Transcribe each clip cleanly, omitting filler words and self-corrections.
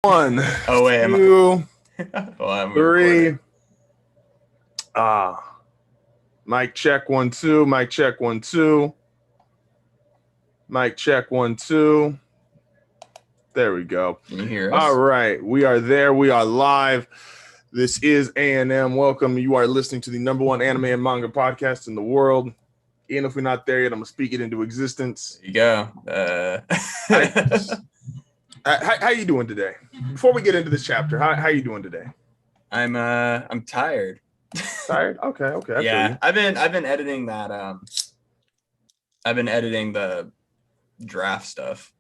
One, Oh wait, two, well, I'm three. recording. Mic check 1 2. Mic check 1 2. Mic check 1 2. There we go. Can you hear All us? right, we are there. We are live. This is A&M. Welcome. You are listening to the number one anime and manga podcast in the world. Even if we're not there yet, I'm gonna speak it into existence. There you go. How you doing today? Before we get into this chapter, how you doing today? I'm tired. Tired? Okay. I feel Yeah, you. I've been editing that. I've been editing the draft stuff,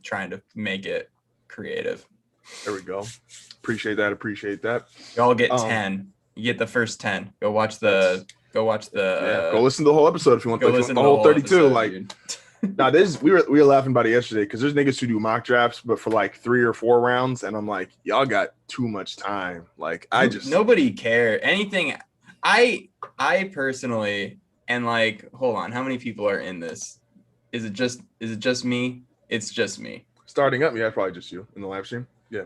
trying to make it creative. There we go. Appreciate that. Y'all get 10. You get the first 10. Go watch the. Go listen to the whole episode if you want. Go if you listen want to the whole 32. episode, Like, dude. now we were laughing about it yesterday because there's niggas who do mock drafts, but for like 3 or 4 rounds, and I'm like, y'all got too much time. Like, nobody care anything. I personally, and like, hold on, how many people are in this? Is it just me? It's just me. Starting up, yeah, probably just you in the live stream. Yeah.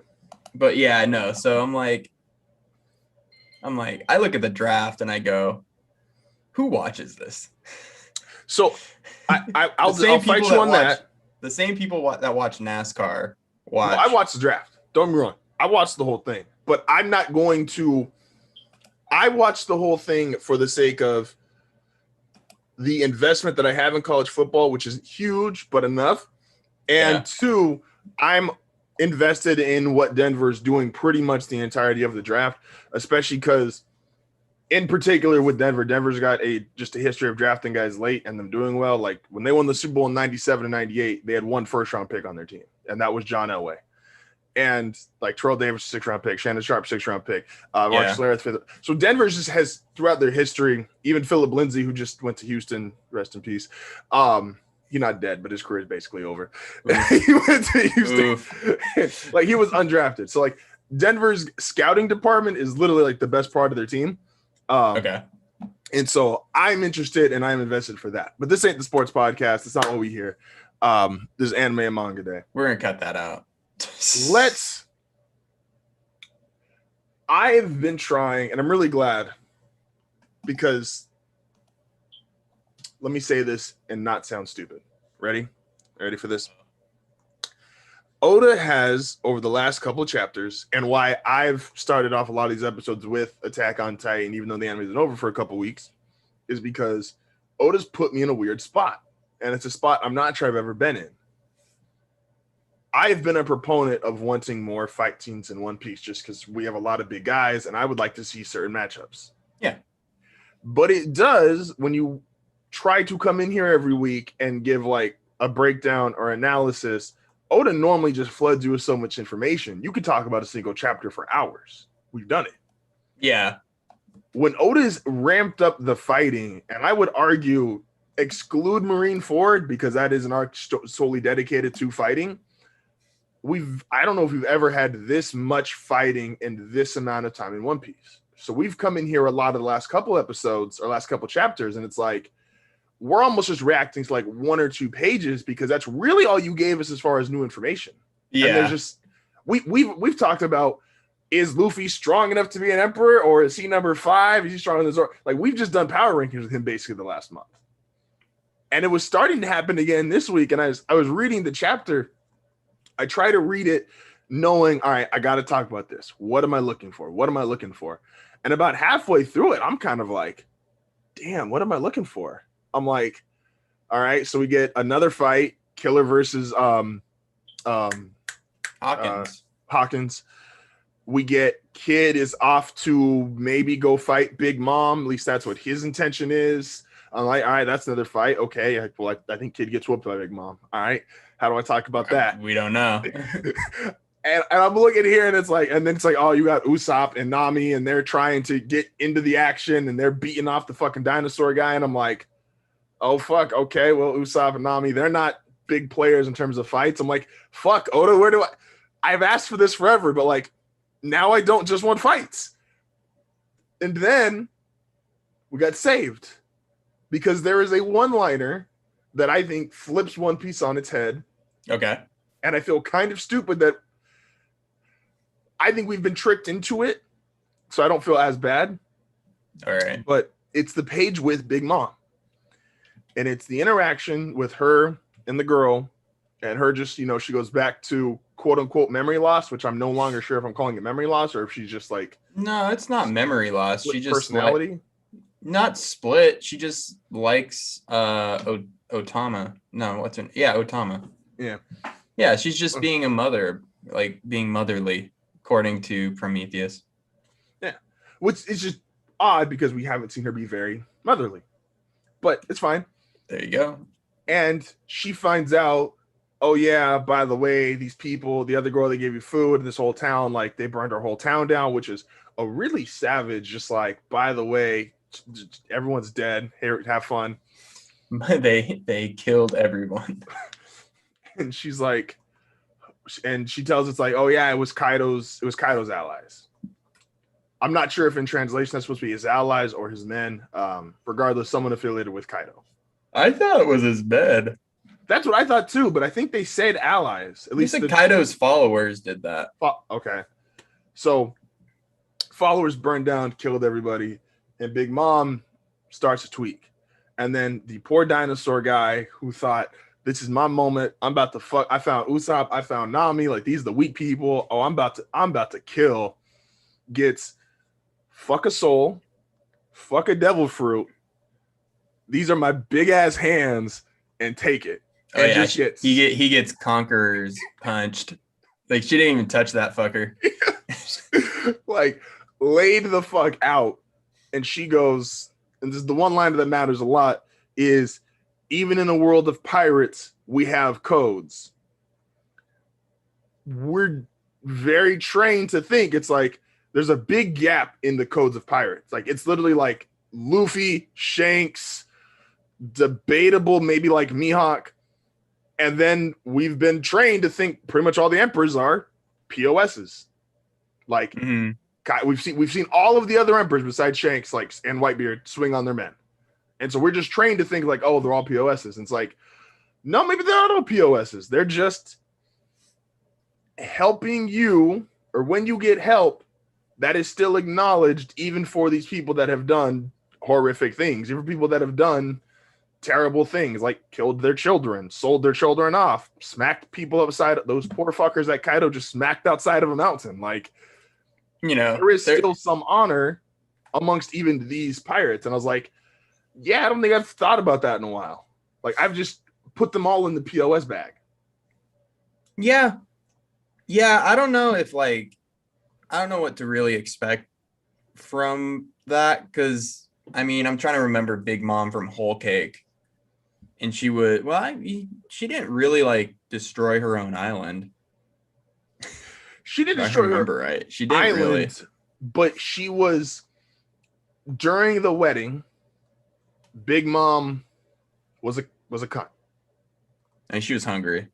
But yeah, I know. So I'm like, I look at the draft and I go, who watches this? So I'll fight you on that. The same people that watch NASCAR watch. No, I watched the draft. Don't get me wrong. I watched the whole thing, but I'm not going to. I watched the whole thing for the sake of the investment that I have in college football, which is huge, but enough. And 2, I'm invested in what Denver's doing pretty much the entirety of the draft, especially because, in particular with Denver's got just a history of drafting guys late and them doing well. Like when they won the Super Bowl in 97 and 98, they had 1 first-round pick on their team, and that was John Elway. And like Terrell Davis, 6th-round pick, Shannon Sharp, 6th-round pick, Marcus Larreth, 5th. So Denver just has throughout their history, even Philip Lindsay, who just went to Houston, rest in peace. He's not dead, but his career is basically over. He went to Houston. Like he was undrafted. So like Denver's scouting department is literally like the best part of their team. Okay. And so I'm interested and I'm invested for that. But this ain't the sports podcast. It's not what we hear. This is Anime and Manga Day. We're gonna cut that out. I've been trying, and I'm really glad because let me say this and not sound stupid. Ready for this? Oda has, over the last couple of chapters, and why I've started off a lot of these episodes with Attack on Titan, even though the anime isn't over for a couple weeks, is because Oda's put me in a weird spot. And it's a spot I'm not sure I've ever been in. I've been a proponent of wanting more fight scenes in One Piece just because we have a lot of big guys, and I would like to see certain matchups. Yeah. But it does when you try to come in here every week and give like a breakdown or analysis. Oda normally just floods you with so much information. You could talk about a single chapter for hours. We've done it. Yeah. When Oda's ramped up the fighting, and I would argue exclude Marineford because that is an arc solely dedicated to fighting. I don't know if we've ever had this much fighting in this amount of time in One Piece. So we've come in here a lot of the last couple episodes or last couple chapters, and it's like we're almost just reacting to like 1 or 2 pages because that's really all you gave us as far as new information. Yeah. And there's just we've talked about, is Luffy strong enough to be an emperor, or is he number 5? Is he stronger than Zoro? Like we've just done power rankings with him basically the last month. And it was starting to happen again this week. And I was reading the chapter. I try to read it knowing, all right, I got to talk about this. What am I looking for? And about halfway through it, I'm kind of like, damn, what am I looking for? I'm like, all right, so we get another fight, Killer versus Hawkins. We get Kid is off to maybe go fight Big Mom. At least that's what his intention is. I'm like, all right, that's another fight. Okay, I think Kid gets whooped by Big Mom. All right, how do I talk about that? We don't know. and I'm looking here, and it's like, oh, you got Usopp and Nami, and they're trying to get into the action, and they're beating off the fucking dinosaur guy, and I'm like, oh fuck, okay, well Usopp and Nami, they're not big players in terms of fights. I'm like, fuck, Oda, I've asked for this forever, but like now I don't just want fights. And then we got saved because there is a one-liner that I think flips One Piece on its head. Okay. And I feel kind of stupid that I think we've been tricked into it, so I don't feel as bad. All right. But it's the page with Big Mom. And it's the interaction with her and the girl, and her just, she goes back to quote unquote memory loss, which I'm no longer sure if I'm calling it memory loss or if she's just like. No, it's not memory loss. She just personality. Not split. She just likes Otama. No, what's her? Yeah, Otama. Yeah. Yeah, she's just being a mother, like being motherly, according to Prometheus. Yeah. Which is just odd because we haven't seen her be very motherly. But it's fine. There you go. And she finds out, oh yeah, by the way, these people, the other girl that gave you food in this whole town, like they burned our whole town down, which is a really savage, just like, by the way, everyone's dead. Here, have fun. They killed everyone. And she's like, and she tells it's like, oh yeah, it was Kaido's allies. I'm not sure if in translation that's supposed to be his allies or his men. Regardless, someone affiliated with Kaido. I thought it was his bed. That's what I thought too, but I think they said allies. At least Kaido's followers did that. Okay. So followers burned down, killed everybody, and Big Mom starts to tweak. And then the poor dinosaur guy who thought, this is my moment. I'm about to fuck. I found Usopp. I found Nami. Like, these are the weak people. Oh, I'm about to kill. Gets fuck a soul, fuck a devil fruit. These are my big ass hands, and take it. Oh, and yeah, he gets Conqueror's punched. Like, she didn't even touch that fucker. Like, laid the fuck out. And she goes, and this is the one line that matters a lot, is even in a world of pirates, we have codes. We're very trained to think it's like there's a big gap in the codes of pirates. Like, it's literally like Luffy, Shanks, debatable, maybe like Mihawk. And then we've been trained to think pretty much all the emperors are POSs. Like, we've seen all of the other emperors besides Shanks, like, and Whitebeard swing on their men. And so we're just trained to think like, oh, they're all POSs. And it's like, no, maybe they're not all POSs. They're just helping you, or when you get help, that is still acknowledged even for these people that have done horrific things, even for people that have done terrible things, like killed their children, sold their children off, smacked people outside, those poor fuckers that Kaido just smacked outside of a mountain. Like, there is still some honor amongst even these pirates. And I was like, yeah, I don't think I've thought about that in a while. Like, I've just put them all in the POS bag. Yeah. Yeah, I don't know if, like, I don't know what to really expect from that, because, I mean, I'm trying to remember Big Mom from Whole Cake, and she would, she didn't really, like, destroy her own island. She didn't destroy her right. She didn't island, really. But she was, during the wedding, Big Mom was a cunt. And she was hungry.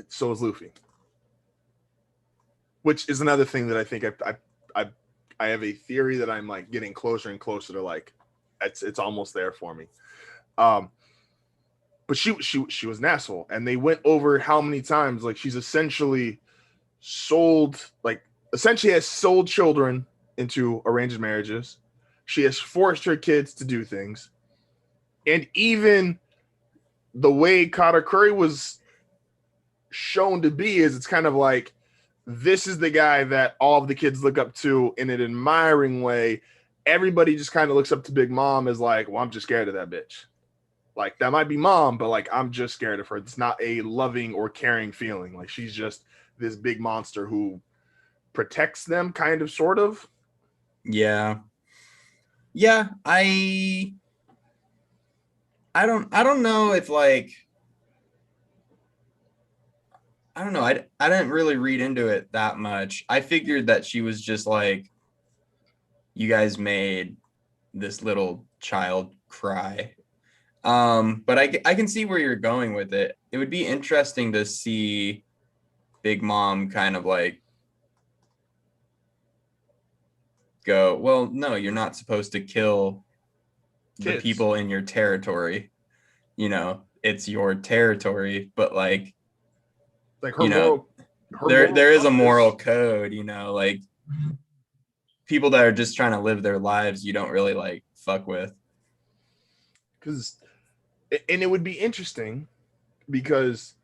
So was Luffy. Which is another thing that I think I have a theory that I'm like getting closer and closer to, like, it's almost there for me. But she was an asshole, and they went over how many times, like, she's essentially has sold children into arranged marriages. She has forced her kids to do things. And even the way Katakuri was shown to be is, it's kind of like, this is the guy that all of the kids look up to in an admiring way. Everybody just kind of looks up to Big Mom as like, well, I'm just scared of that bitch. Like, that might be Mom, but like, I'm just scared of her. It's not a loving or caring feeling. Like, she's just this big monster who protects them, kind of, sort of. Yeah. Yeah, I don't know if, like, I don't know. I didn't really read into it that much. I figured that she was just like, you guys made this little child cry. But I can see where you're going with it. It would be interesting to see Big Mom kind of like go, well, no, you're not supposed to kill the people in your territory. It's your territory, but like her her there is a moral compass- code, like people that are just trying to live their lives, you don't really like fuck with. because and it would be interesting because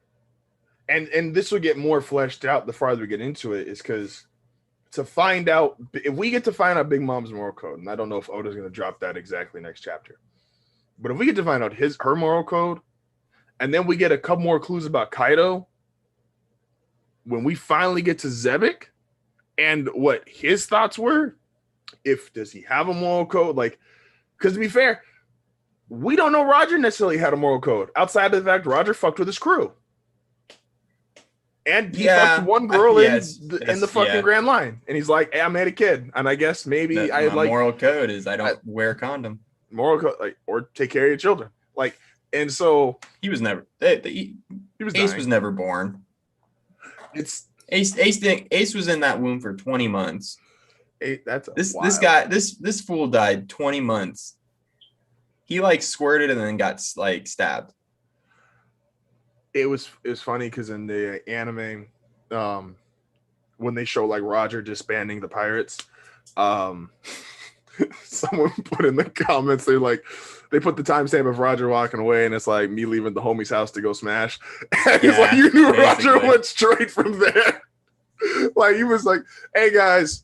and this will get more fleshed out the farther we get into it is because to find out if we get to find out Big Mom's moral code, and I don't know if Oda's going to drop that exactly next chapter, but if we get to find out her moral code, and then we get a couple more clues about Kaido, when we finally get to Zebek and what his thoughts were, does he have a moral code? Like, because to be fair, we don't know Roger necessarily had a moral code outside of the fact Roger fucked with his crew. And he fucked one girl in the fucking Grand Line. And he's like, hey, I made a kid. And I guess maybe my moral code is I don't wear a condom. Moral code, like, or take care of your children. Like, and so he was never Ace was never born. It's Ace was in that womb for 20 months. This fool died 20 months. He like squirted and then got like stabbed. It was funny because in the anime, when they show like Roger disbanding the pirates, someone put in the comments they put the timestamp of Roger walking away, and it's like me leaving the homie's house to go smash. And it's like you knew basically. Roger went straight from there. Like he was like, "Hey guys,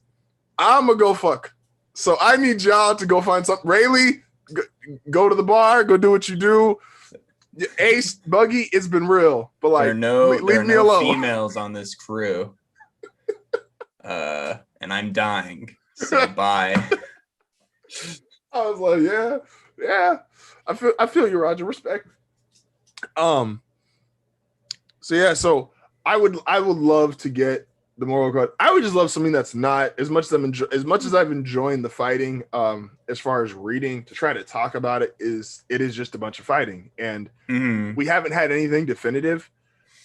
I'm gonna go fuck. So I need y'all to go find something. Rayleigh, go to the bar, go do what you do." Ace, Buggy, it's been real, but like, leave me alone. Females on this crew, and I'm dying. So bye. I was like, yeah. I feel you, Roger. Respect. So I would love to get the moral code. I would just love something that's not as much as I've enjoyed the fighting. As far as reading to try to talk about it is just a bunch of fighting, and we haven't had anything definitive.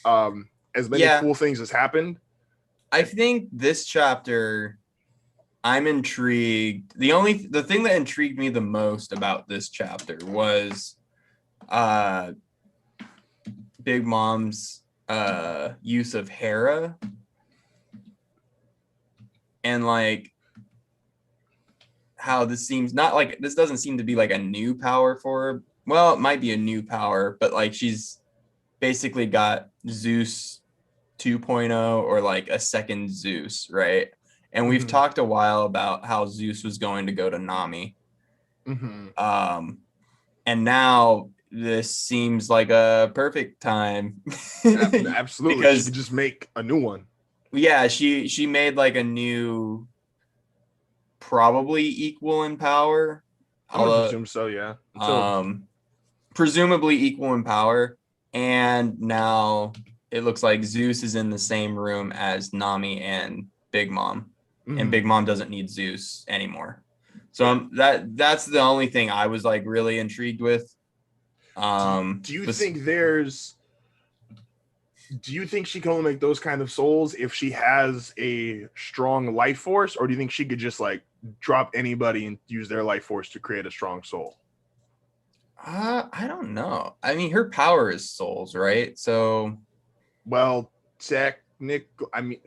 As many cool things has happened. I think this chapter, I'm intrigued. The thing that intrigued me the most about this chapter was, Big Mom's use of Hera. And like how this doesn't seem to be like a new power for her. Well, it might be a new power, but like she's basically got Zeus 2.0 or like a second Zeus, right? And we've talked a while about how Zeus was going to go to Nami. And now this seems like a perfect time. Absolutely. Because she could just make a new one. Yeah, she made like a new, probably equal in power. I would presume so, yeah. Presumably equal in power, and now it looks like Zeus is in the same room as Nami and Big Mom, and Big Mom doesn't need Zeus anymore. So that's the only thing I was like really intrigued with. Do you think she can only make those kind of souls if she has a strong life force, or do you think she could just like drop anybody and use their life force to create a strong soul? I don't know. I mean, her power is souls, right? So, well, I mean,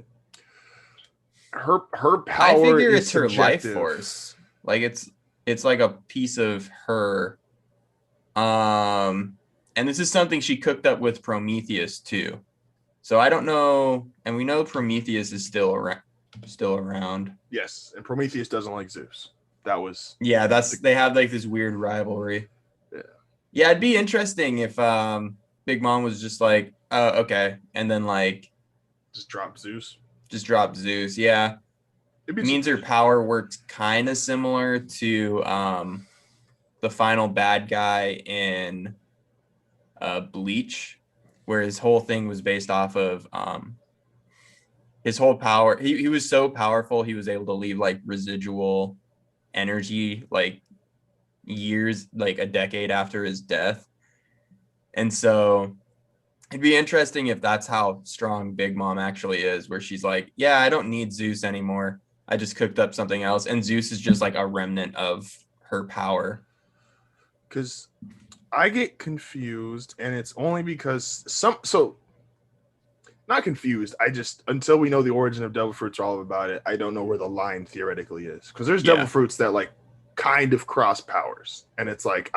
her power. I figure it's her life force. Like it's like a piece of her. And this is something she cooked up with Prometheus too. So I don't know, and we know Prometheus is still around. Yes, and Prometheus doesn't like Zeus. They have like this weird rivalry. Yeah, it'd be interesting if Big Mom was just like, okay, and then like just drop Zeus. Yeah, it means her power worked kind of similar to the final bad guy in Bleach, where his whole thing was based off of his whole power. He was so powerful, he was able to leave like residual energy like years, like a decade after his death. And so it'd be interesting if that's how strong Big Mom actually is, where she's like, yeah, I don't need Zeus anymore. I just cooked up something else. And Zeus is just like a remnant of her power. Because I get confused, and it's only because not confused. I just, until we know the origin of devil fruits, all about it, I don't know where the line theoretically is. Because there's devil fruits that like kind of cross powers, and it's like,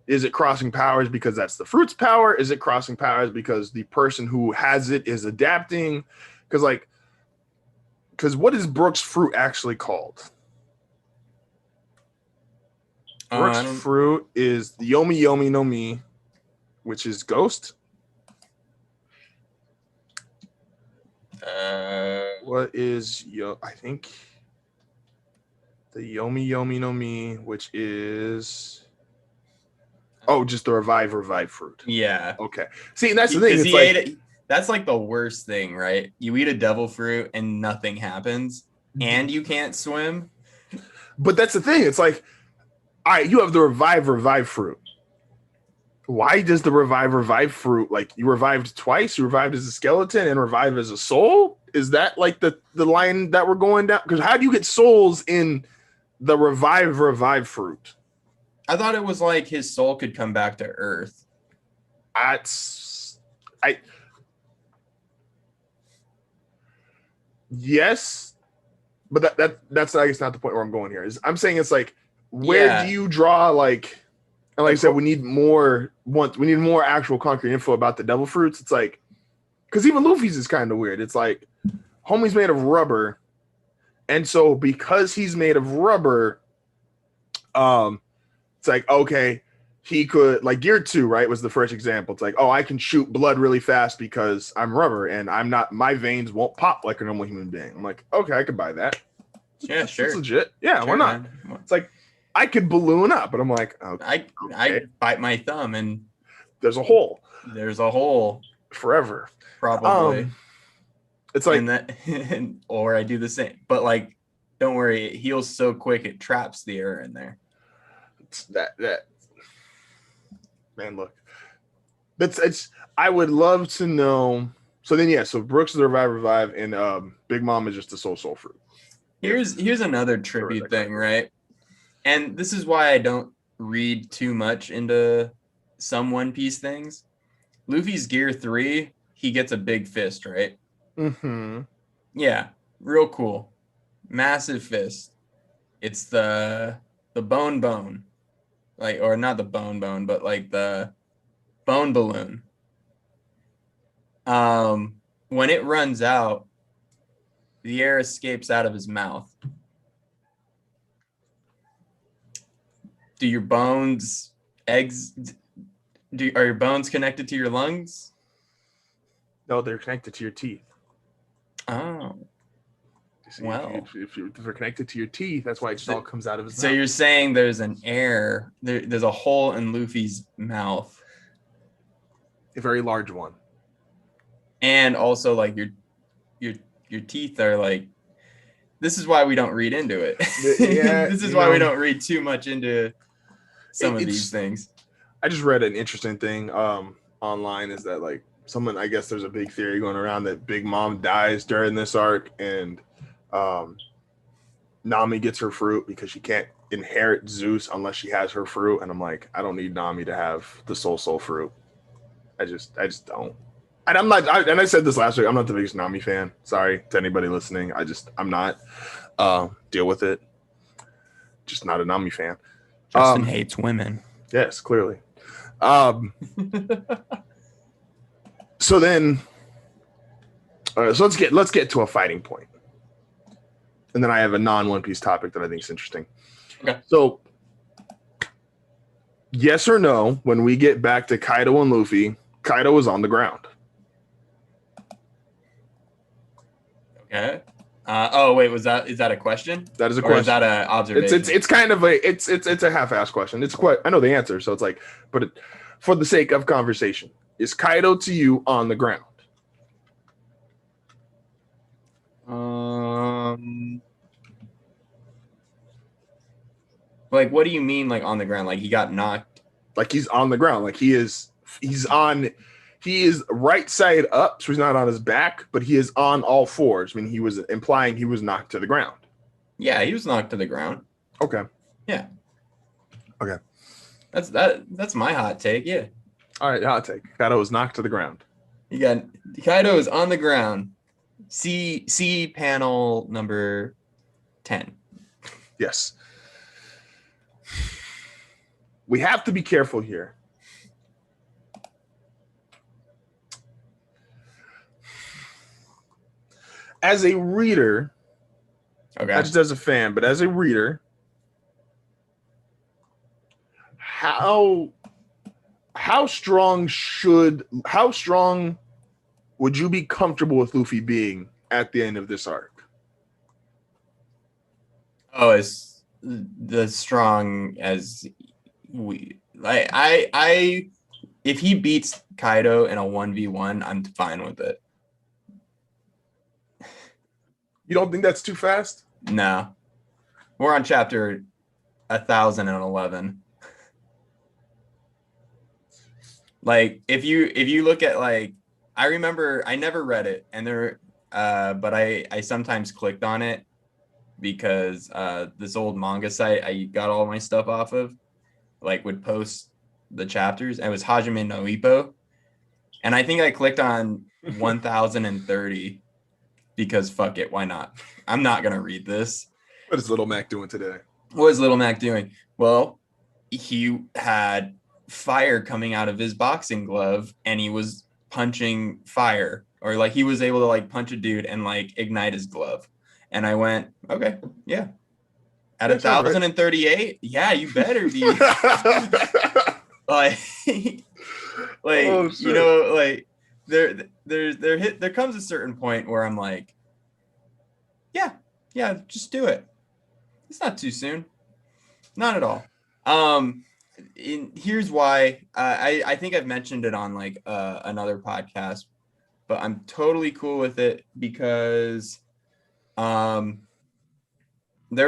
is it crossing powers because that's the fruit's power? Is it crossing powers because the person who has it is adapting? Because what is Brooke's fruit actually called? Brooke's fruit is the Yomi Yomi no Mi, which is ghost. What is I think the Yomi Yomi no Mi, which is just the revive fruit. Yeah. Okay. See, and that's the thing. It's like that's like the worst thing, right? You eat a devil fruit and nothing happens, and you can't swim. But that's the thing. It's like, all right, you have the revive fruit. Why does the revive fruit, like, you revived twice? You revived as a skeleton and revive as a soul? Is that like the line that we're going down? Because how do you get souls in the revive fruit? I thought it was like his soul could come back to Earth. Yes, but that's I guess not the point where I'm going here. Is I'm saying it's like, where do you draw, like, and like I said, we need more actual concrete info about the devil fruits. It's like, because even Luffy's is kind of weird. It's like, homie's made of rubber, and so because he's made of rubber, it's like, okay, he could, like, Gear 2, right, was the first example. It's like, oh, I can shoot blood really fast because I'm rubber and my veins won't pop like a normal human being. I'm like, okay, I could buy that. Yeah, sure. It's legit. Yeah, sure, why not? Man. It's like, I could balloon up, but I'm like, okay. I bite my thumb and there's a hole. There's a hole. Forever. Probably. It's like, or I do the same. But like, don't worry, it heals so quick it traps the air in there. It's that man, look. I would love to know. So then so Brooks is the revive, and Big Mom is just the soul fruit. Here's another tribute thing, right? And this is why I don't read too much into some One Piece things. Luffy's Gear 3, he gets a big fist, right? Mm-hmm. Yeah, real cool. Massive fist. It's the bone. Like, or not the bone, but like the bone balloon. When it runs out, the air escapes out of his mouth. Do your bones, are your bones connected to your lungs? No, they're connected to your teeth. Oh. See, if they're connected to your teeth, that's why it just all comes out of his mouth. So you're saying there's there's a hole in Luffy's mouth. A very large one. And also, like, your teeth are like, this is why we don't read into it. Yeah, this is why we don't read too much into some of these things. I just read an interesting thing online, is that, like, someone, I guess there's a big theory going around that Big Mom dies during this arc, and Nami gets her fruit because she can't inherit Zeus unless she has her fruit. And I'm like, I don't need Nami to have the soul fruit. I just don't. And I'm not, and I said this last week, I'm not the biggest Nami fan. Sorry to anybody listening. I'm not. Deal with it. Just not a Nami fan. Justin hates women. Yes, clearly. So then, so let's get to a fighting point. And then I have a non-One Piece topic that I think is interesting. Okay. So, yes or no, when we get back to Kaido and Luffy, Kaido is on the ground. Okay. Wait, is that a question? That is a question. Or is that an observation? It's kind of it's a half-assed question. It's quite, I know the answer, so it's like, but for the sake of conversation, is Kaido to you on the ground? Like, what do you mean, like, on the ground? Like, he got knocked? Like, he's on the ground. Like, he is right side up, so he's not on his back, but he is on all fours. I mean, he was implying he was knocked to the ground. Yeah, he was knocked to the ground. Okay. Yeah. Okay. That's my hot take. Yeah. All right, hot take. Kaido was knocked to the ground. You got Kaido is on the ground. See panel number 10. Yes. We have to be careful here. As a reader, Okay. not just as a fan, but as a reader, how strong would you be comfortable with Luffy being at the end of this arc? Oh, as the strong as we I if he beats Kaido in a 1v1, I'm fine with it. You don't think that's too fast? No. We're on chapter 1011. Like if you look at like I remember I never read it and there but I sometimes clicked on it because this old manga site I got all my stuff off of like would post the chapters and it was Hajime no Ippo. And I think I clicked on 1030 because fuck it, why not? I'm not gonna read this. What is Little Mac doing today? What is Little Mac doing? Well, he had fire coming out of his boxing glove and he was punching fire, or like he was able to like punch a dude and like ignite his glove. And I went, okay, yeah. At 1038, yeah, you better be like Oh, you know, like there comes a certain point where I'm like, yeah, just do it. It's not too soon. Not at all. Here's why. I think I've mentioned it on like another podcast, but I'm totally cool with it because there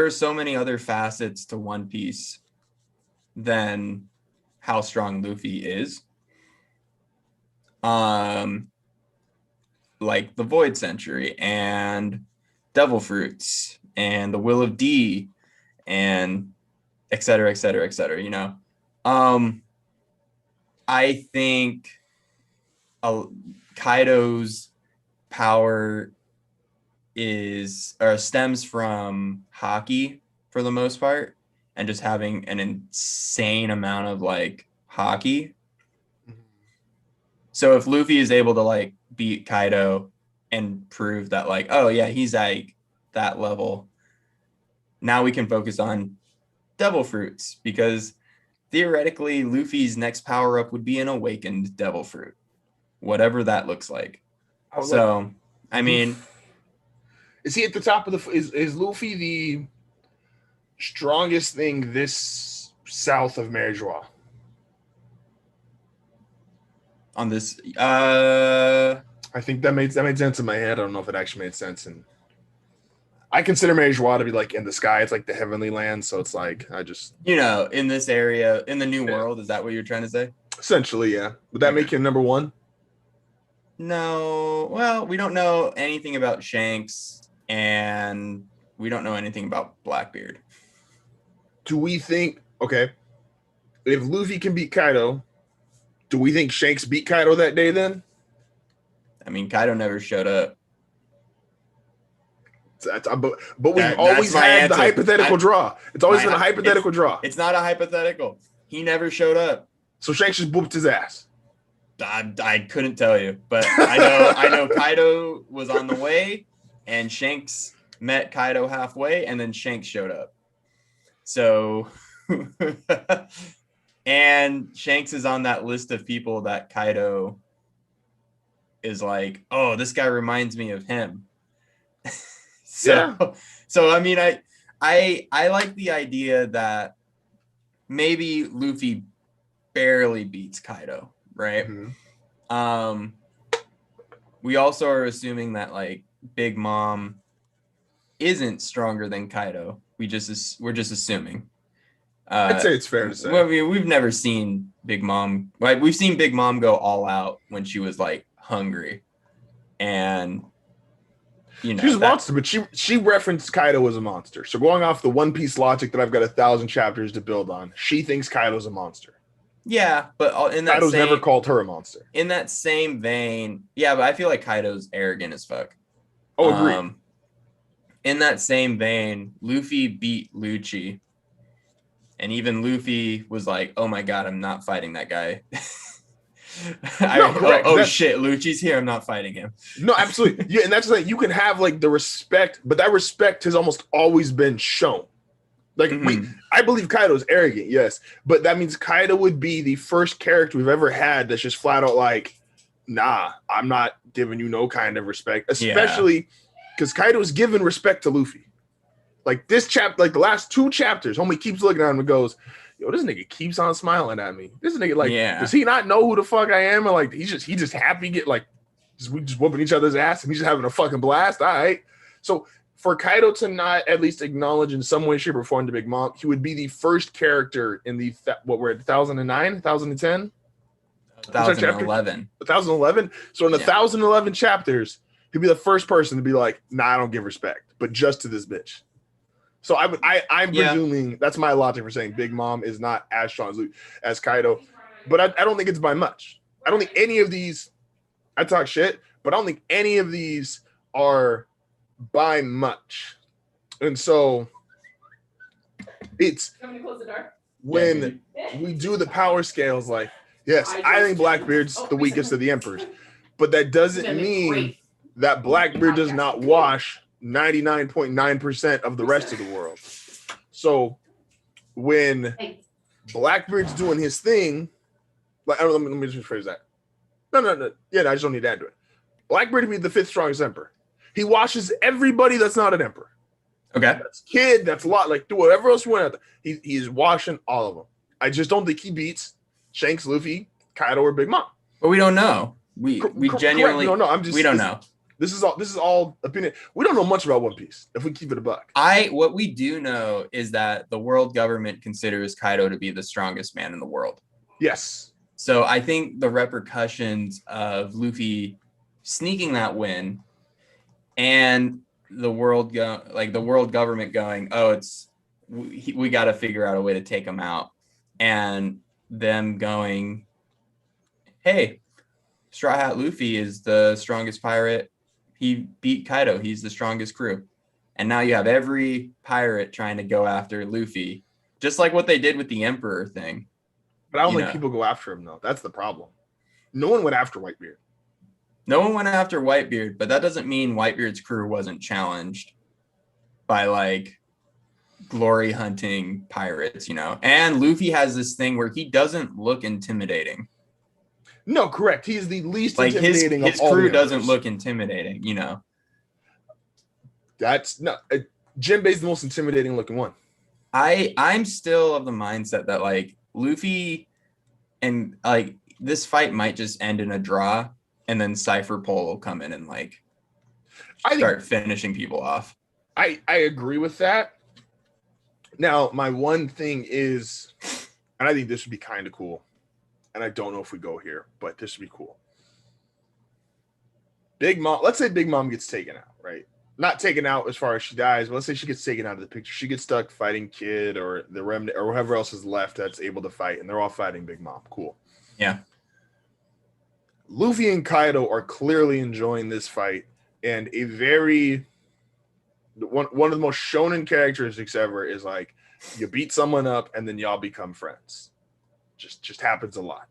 are so many other facets to One Piece than how strong Luffy is. Like the Void Century and Devil Fruits and the Will of D and et cetera, et cetera, et cetera, you know. I think Kaido's power stems from hockey for the most part and just having an insane amount of like hockey. So if Luffy is able to like beat Kaido and prove that like, oh yeah, he's like that level, now we can focus on Devil Fruits because theoretically Luffy's next power up would be an awakened Devil Fruit, whatever that looks like. So, I mean, is he at the top of the? Is Luffy the strongest thing this south of Mary Joie? On this, I think that made sense in my head. I don't know if it actually made sense. And I consider Mary Joie to be like in the sky. It's like the heavenly land. So it's like I just in this area in the New World. Is that what you're trying to say? Essentially, yeah. Would that make him number one? No. Well, we don't know anything about Shanks, and we don't know anything about Blackbeard. Do we think if Luffy can beat Kaido? Do we think Shanks beat Kaido that day then? I mean, Kaido never showed up. But we've always had the hypothetical draw. It's always been a hypothetical draw. It's not a hypothetical. He never showed up. So Shanks just booped his ass. I couldn't tell you, but I know Kaido was on the way, and Shanks met Kaido halfway, and then Shanks showed up. So, and Shanks is on that list of people that Kaido is like, oh, this guy reminds me of him. So I mean, I like the idea that maybe Luffy barely beats Kaido, right? Mm-hmm. We also are assuming that like Big Mom isn't stronger than Kaido. We're just assuming. I'd say it's fair to say. Well, we've never seen Big Mom. Like we've seen Big Mom go all out when she was like hungry, and you know, she's a monster, but she referenced Kaido as a monster. So going off the One Piece logic that I've got 1,000 chapters to build on, she thinks Kaido's a monster. Yeah, but Kaido's never called her a monster. in that same vein, yeah, but I feel like Kaido's arrogant as fuck. Oh, agreed. In that same vein, Luffy beat Lucci, and even Luffy was like, "Oh my god, I'm not fighting that guy." Shit, Lucci's here. I'm not fighting him. No, absolutely. Yeah, and that's like you can have like the respect, but that respect has almost always been shown. Like I believe Kaido's arrogant, yes, but that means Kaido would be the first character we've ever had that's just flat out like, nah, I'm not giving you no kind of respect, especially because Kaido's given respect to Luffy. Like this chapter, like the last 2 chapters, homie keeps looking at him and goes, yo, this nigga keeps on smiling at me. This nigga, like, does he not know who the fuck I am? Or like, he just happy get like, we just whooping each other's ass and he's just having a fucking blast. All right. So for Kaido to not at least acknowledge in some way, shape, or form the Big Mom, he would be the first character in the what we're at 2009, 2010, 2011. 2011. So in 1,011 chapters, he'd be the first person to be like, nah, I don't give respect, but just to this bitch. So I'm presuming that's my logic for saying Big Mom is not as strong as Kaido, but I don't think it's by much. I don't think any of these. I talk shit, but I don't think any of these are by much. And so it's when we do the power scales, like, yes, I think Blackbeard's the weakest of the emperors, but that doesn't mean that Blackbeard does not wash 99.9% of the rest of the world. So when Blackbeard's doing his thing, like, let me just phrase that. No. Yeah, I just don't need to add to it. Blackbeard would be the 5th strongest emperor. He washes everybody that's not an emperor. Okay. That's Kid, that's Lot, like, do whatever else you want. He's washing all of them. I just don't think he beats Shanks, Luffy, Kaido, or Big Mom. But we don't know. We genuinely don't know. We don't know. This is all opinion. We don't know much about One Piece if we keep it a buck. What we do know is that the world government considers Kaido to be the strongest man in the world. Yes. So I think the repercussions of Luffy sneaking that win and the world government going, oh, we got to figure out a way to take him out, and them going, hey, Straw Hat Luffy is the strongest pirate. He beat Kaido. He's the strongest crew. And now you have every pirate trying to go after Luffy, just like what they did with the Emperor thing. But I don't think people go after him, though. That's the problem. No one went after Whitebeard. No one went after Whitebeard, but that doesn't mean Whitebeard's crew wasn't challenged by, like, glory hunting pirates, And Luffy has this thing where he doesn't look intimidating. No, correct. He is the least intimidating his of all. His crew doesn't look intimidating, That's not Jinbei's the most intimidating looking one. I'm still of the mindset that, like, Luffy and, like, this fight might just end in a draw, and then Cypher Pole will come in and, like, start finishing people off. I agree with that. Now, my one thing is, and I think this would be kind of cool, and I don't know if we go here, but this would be cool. Big Mom, let's say Big Mom gets taken out, right? Not taken out as far as she dies, but let's say she gets taken out of the picture. She gets stuck fighting Kid or the remnant or whoever else is left that's able to fight, and they're all fighting Big Mom. Cool. Yeah. Luffy and Kaido are clearly enjoying this fight, and a very one of the most shonen characteristics ever is like you beat someone up and then y'all become friends. Just happens a lot.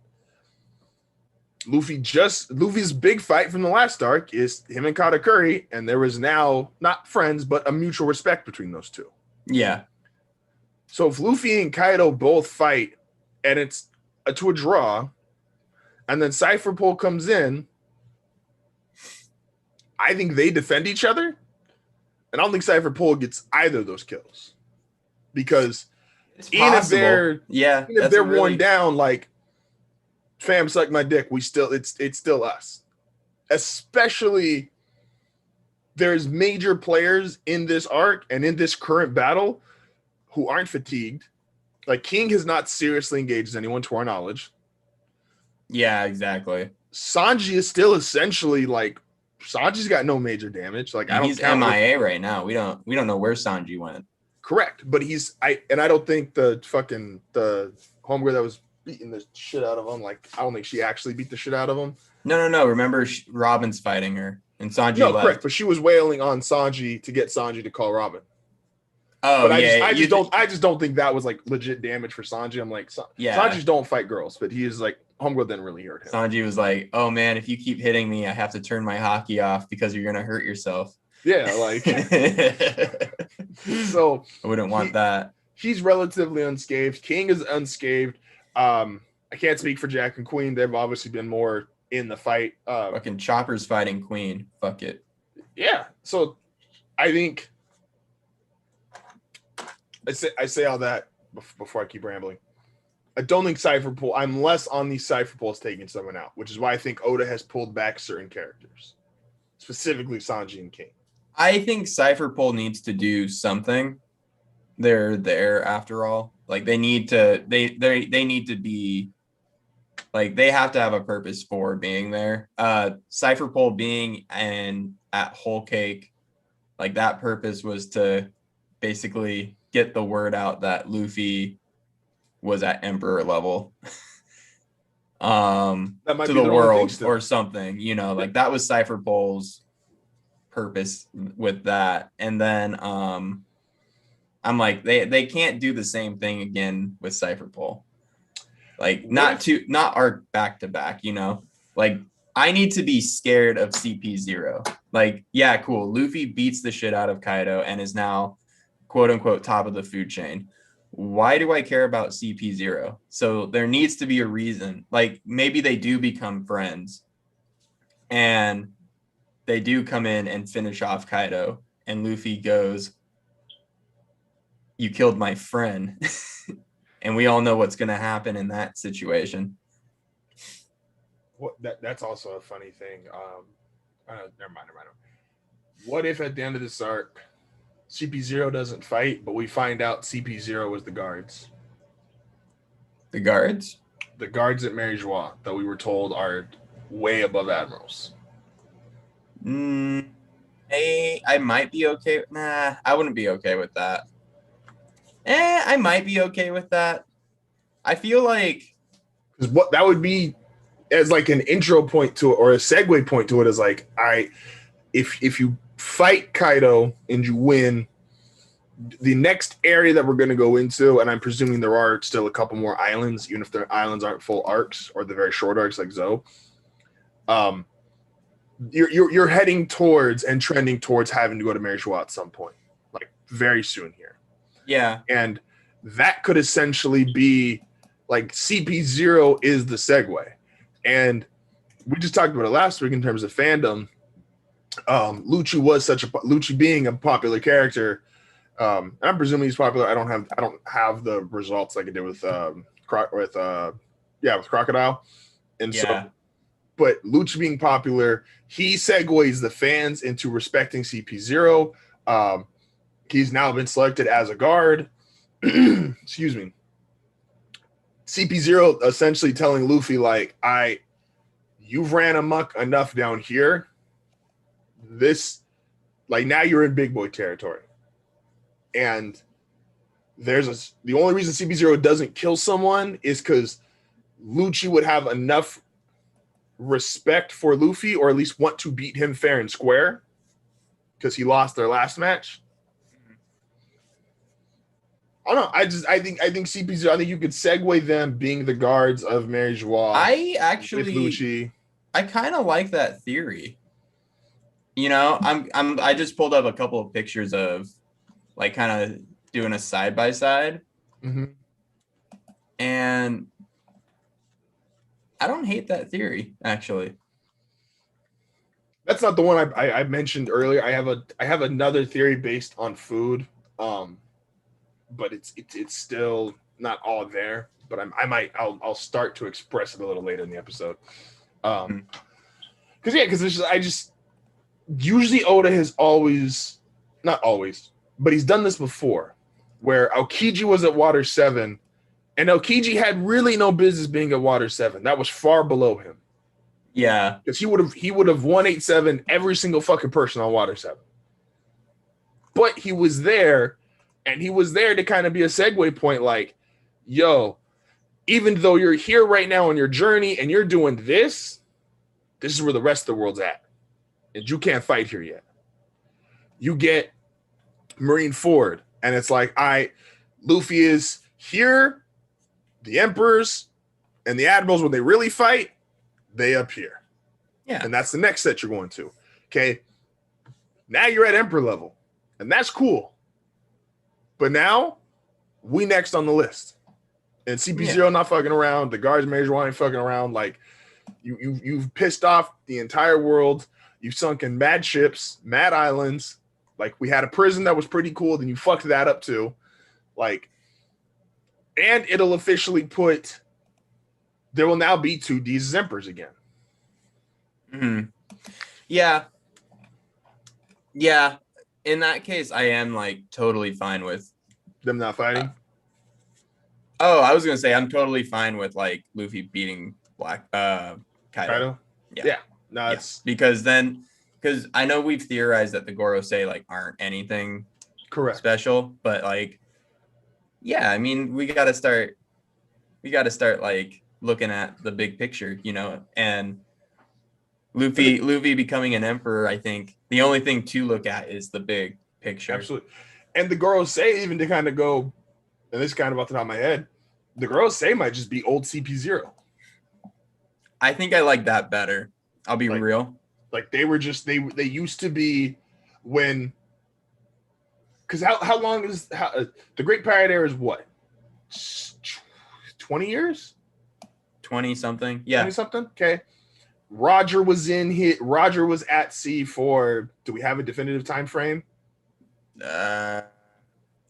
Luffy's big fight from the last arc is him and Katakuri, and there is now not friends, but a mutual respect between those two. Yeah. So if Luffy and Kaido both fight and it's to a draw, and then Cypher Pole comes in, I think they defend each other, and I don't think Cypher Pole gets either of those kills. Because even if they're worn down, like, fam, suck my dick, it's still us. Especially there's major players in this arc and in this current battle who aren't fatigued. Like, King has not seriously engaged anyone to our knowledge. Yeah, exactly. Sanji is still essentially like, Sanji's got no major damage. Like, he's MIA right now. We don't know where Sanji went. Correct, but I don't think the homegirl that was beating the shit out of him. Like, I don't think she actually beat the shit out of him. No. Remember, Robin's fighting her, and Sanji No, left. correct. But she was wailing on Sanji to get Sanji to call Robin. Oh, but yeah. I just don't think that was like legit damage for Sanji. I'm like, Yeah. Sanji's don't fight girls, but he is like, homegirl didn't really hurt him. Sanji was like, "Oh man, if you keep hitting me, I have to turn my hockey off because you're gonna hurt yourself." Yeah, like so I wouldn't want that. He's relatively unscathed. King is unscathed. I can't speak for Jack and Queen. They've obviously been more in the fight. Fucking Chopper's fighting Queen. Fuck it. Yeah. So I think I say all that before I keep rambling. I don't think Cypher Pool. I'm less on these Cypher Pools taking someone out, which is why I think Oda has pulled back certain characters, specifically Sanji and King. I think Cypher Pole needs to do something. They're there after all. Like they need to. They need to be. Like they have to have a purpose for being there. Cypher Pole being at Whole Cake, like that purpose was to basically get the word out that Luffy was at Emperor level that might to be the world or something, like that was Cypher Pole's purpose with that. And then I'm like they can't do the same thing again with Cypher Pole. Like not arc back to back, like I need to be scared of CP0. Like, yeah, cool. Luffy beats the shit out of Kaido and is now quote unquote top of the food chain. Why do I care about CP0? So there needs to be a reason. Like maybe they do become friends and they do come in and finish off Kaido and Luffy goes, "You killed my friend." And we all know what's going to happen in that situation. That's also a funny thing. Never mind. What if at the end of this arc, CP0 doesn't fight, but we find out CP0 was the guards? The guards? The guards at Mary Joie that we were told are way above admirals. I might be okay. Nah, I wouldn't be okay with that. I might be okay with that. I feel like because what that would be as like an intro point to it or a segue point to it is like, if you fight Kaido and you win, the next area that we're going to go into, and I'm presuming there are still a couple more islands, even if the islands aren't full arcs or the very short arcs like Zoe. You're heading towards and trending towards having to go to Mary Joie at some point, like very soon here. Yeah, and that could essentially be like CP0 is the segue, and we just talked about it last week in terms of fandom. Lucci being a popular character. And I'm presuming he's popular. I don't have the results like I did with Crocodile, and so. But Lucci being popular, he segues the fans into respecting CP0. He's now been selected as a guard. Excuse me. CP0 essentially telling Luffy, like, you've ran amok enough down here. Now you're in big boy territory. And the only reason CP0 doesn't kill someone is because Lucci would have enough respect for Luffy, or at least want to beat him fair and square, because he lost their last match. I don't know. I think CP0. I think you could segue them being the guards of Mary Joie. I kind of like that theory. I just pulled up a couple of pictures of like kind of doing a side by side, and I don't hate that theory actually. That's not the one I mentioned earlier. I have another theory based on food. But it's still not all there. But I'll start to express it a little later in the episode. Because usually Oda has always, not always, but he's done this before, where Aokiji was at Water 7, and Aokiji had really no business being at Water 7. That was far below him. Yeah, because he would have 187 every single fucking person on Water 7. But he was there. And he was there to kind of be a segue point, like, yo, even though you're here right now on your journey and you're doing this is where the rest of the world's at. And you can't fight here yet. You get Marine Ford, and it's like, Luffy is here, the Emperors and the Admirals, when they really fight, they up here. Yeah. And that's the next set you're going to. Okay. Now you're at Emperor level, and that's cool. But now, we next on the list. And CP0 not fucking around. The guards major ain't fucking around. Like, you've pissed off the entire world. You've sunk in mad ships, mad islands. Like, we had a prison that was pretty cool, then you fucked that up too. Like, and it'll officially put, there will now be 2 D's as Emperors again. Mm-hmm. Yeah. Yeah. In that case, I am like totally fine with them not fighting. I was gonna say I'm totally fine with like Luffy beating Kaido. Yeah. No, it's because I know we've theorized that the Gorosei like aren't anything correct special, but like, yeah, I mean we gotta start like looking at the big picture, you know, and Luffy becoming an emperor, I think the only thing to look at is the big picture. Absolutely. And the Gorosei, even to kind of go, and this is kind of off the top of my head, the Gorosei might just be old CP0. I think I like that better. I'll be real. Like they were just they used to be when, because how long is the Great Pirate Era is what, 20 years, 20 something, yeah, 20 something. Okay, Roger was at sea for, do we have a definitive time frame?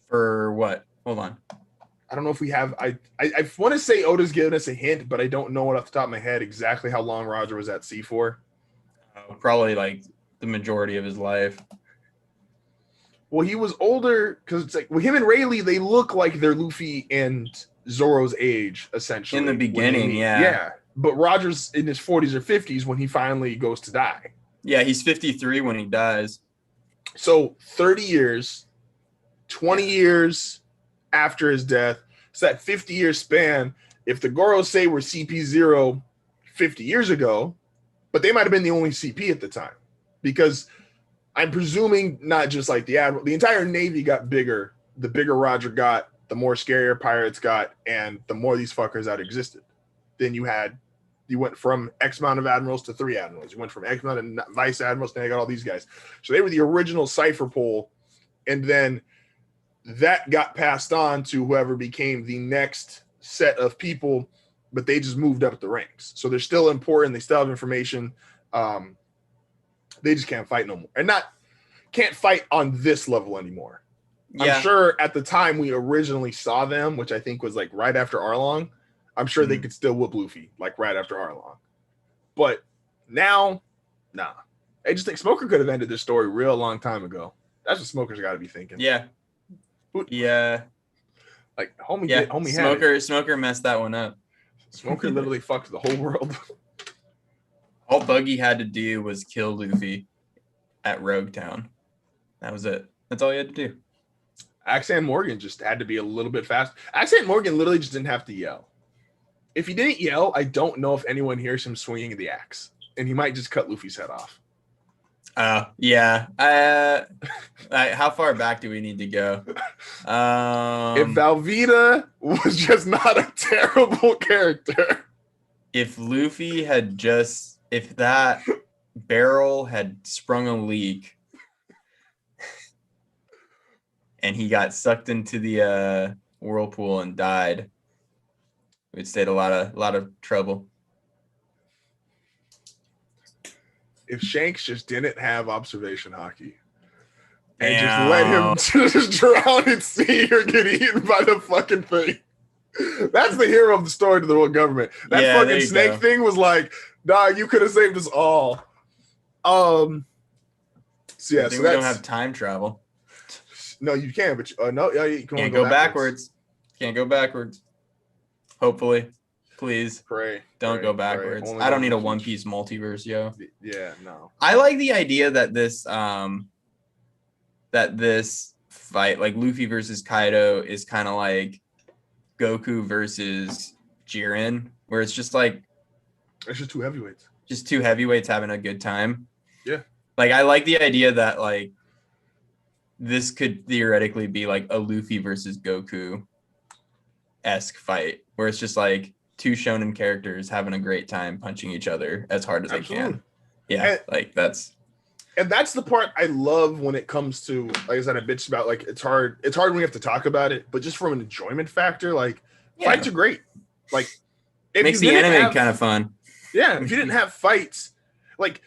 For what? Hold on. I don't know if we have. I want to say Oda's given us a hint, but I don't know it off the top of my head exactly how long Roger was at sea for. Probably like the majority of his life. Well, he was older because it's like, well, him and Rayleigh, they look like they're Luffy and Zoro's age, essentially. In the beginning, yeah. Yeah. But Roger's in his 40s or 50s when he finally goes to die. Yeah, he's 53 when he dies. So 30 years, 20 years after his death, it's that 50-year span. If the Gorosei were CP0 50 years ago, but they might have been the only CP at the time, because I'm presuming not just like the Admiral, the entire Navy got bigger. The bigger Roger got, the more scarier pirates got, and the more these fuckers out existed. Then you went from X amount of admirals to 3 admirals. You went from X amount of vice admirals, and you got all these guys. So they were the original cipher pole, and then that got passed on to whoever became the next set of people, but they just moved up the ranks. So they're still important. They still have information. They just can't fight no more, and can't fight on this level anymore. Yeah. I'm sure at the time we originally saw them, which I think was like right after Arlong, I'm sure they could still whoop Luffy like right after Arlong. But now, nah. I just think Smoker could have ended this story real long time ago. That's what Smoker's got to be thinking. Yeah. Yeah. Like homie, yeah. homie Smoker messed that one up. Smoker literally fucked the whole world. All Buggy had to do was kill Luffy at Rogue Town. That was it. That's all he had to do. Axan Morgan just had to be a little bit fast. Axan Morgan literally just didn't have to yell. If he didn't yell, I don't know if anyone hears him swinging the axe, and he might just cut Luffy's head off. Yeah. How far back do we need to go? If Velveeta was just not a terrible character. If Luffy had just, if that barrel had sprung a leak and he got sucked into the whirlpool and died, we'd stay in a lot of trouble. If Shanks just didn't have observation hockey and just let him just drown at sea or get eaten by the fucking thing. That's the hero of the story to the world government. That fucking snake thing was like, nah, you could have saved us all. So yeah, so we don't have time travel. No, you can, but no, yeah, you can't go backwards. Can't go backwards. Hopefully, please don't go backwards. I don't need a One Piece multiverse, yo. Yeah, no. I like the idea that this fight, like Luffy versus Kaido, is kind of like Goku versus Jiren, where it's just like It's just two heavyweights. just two heavyweights having a good time. Yeah. Like I like the idea that like this could theoretically be like a Luffy versus Goku-esque fight where it's just like two shonen characters having a great time punching each other as hard as they can. Yeah, like that's the part I love when it comes to, like I said, I bitched about like it's hard when we have to talk about it, but just from an enjoyment factor, like fights are great. Like it makes the anime kind of fun. Yeah, if you didn't have fights, like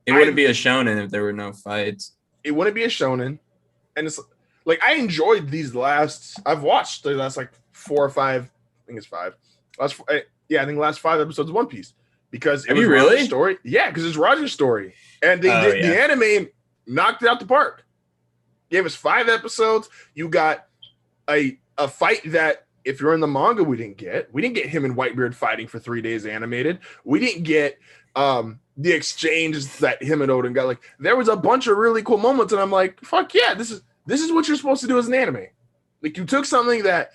it wouldn't be a shonen if there were no fights. It wouldn't be a shonen. And it's like I enjoyed these last. I've watched the last like 4 or 5. I think it's 5. I think the last 5 episodes of One Piece because it was Roger's story. Yeah, because it's Roger's story, and the anime knocked it out the park. Gave us 5 episodes. You got a fight that if you're in the manga, we didn't get. We didn't get him and Whitebeard fighting for 3 days animated. We didn't get the exchanges that him and Oden got. Like there was a bunch of really cool moments, and I'm like, fuck yeah, this is what you're supposed to do as an anime. Like you took something that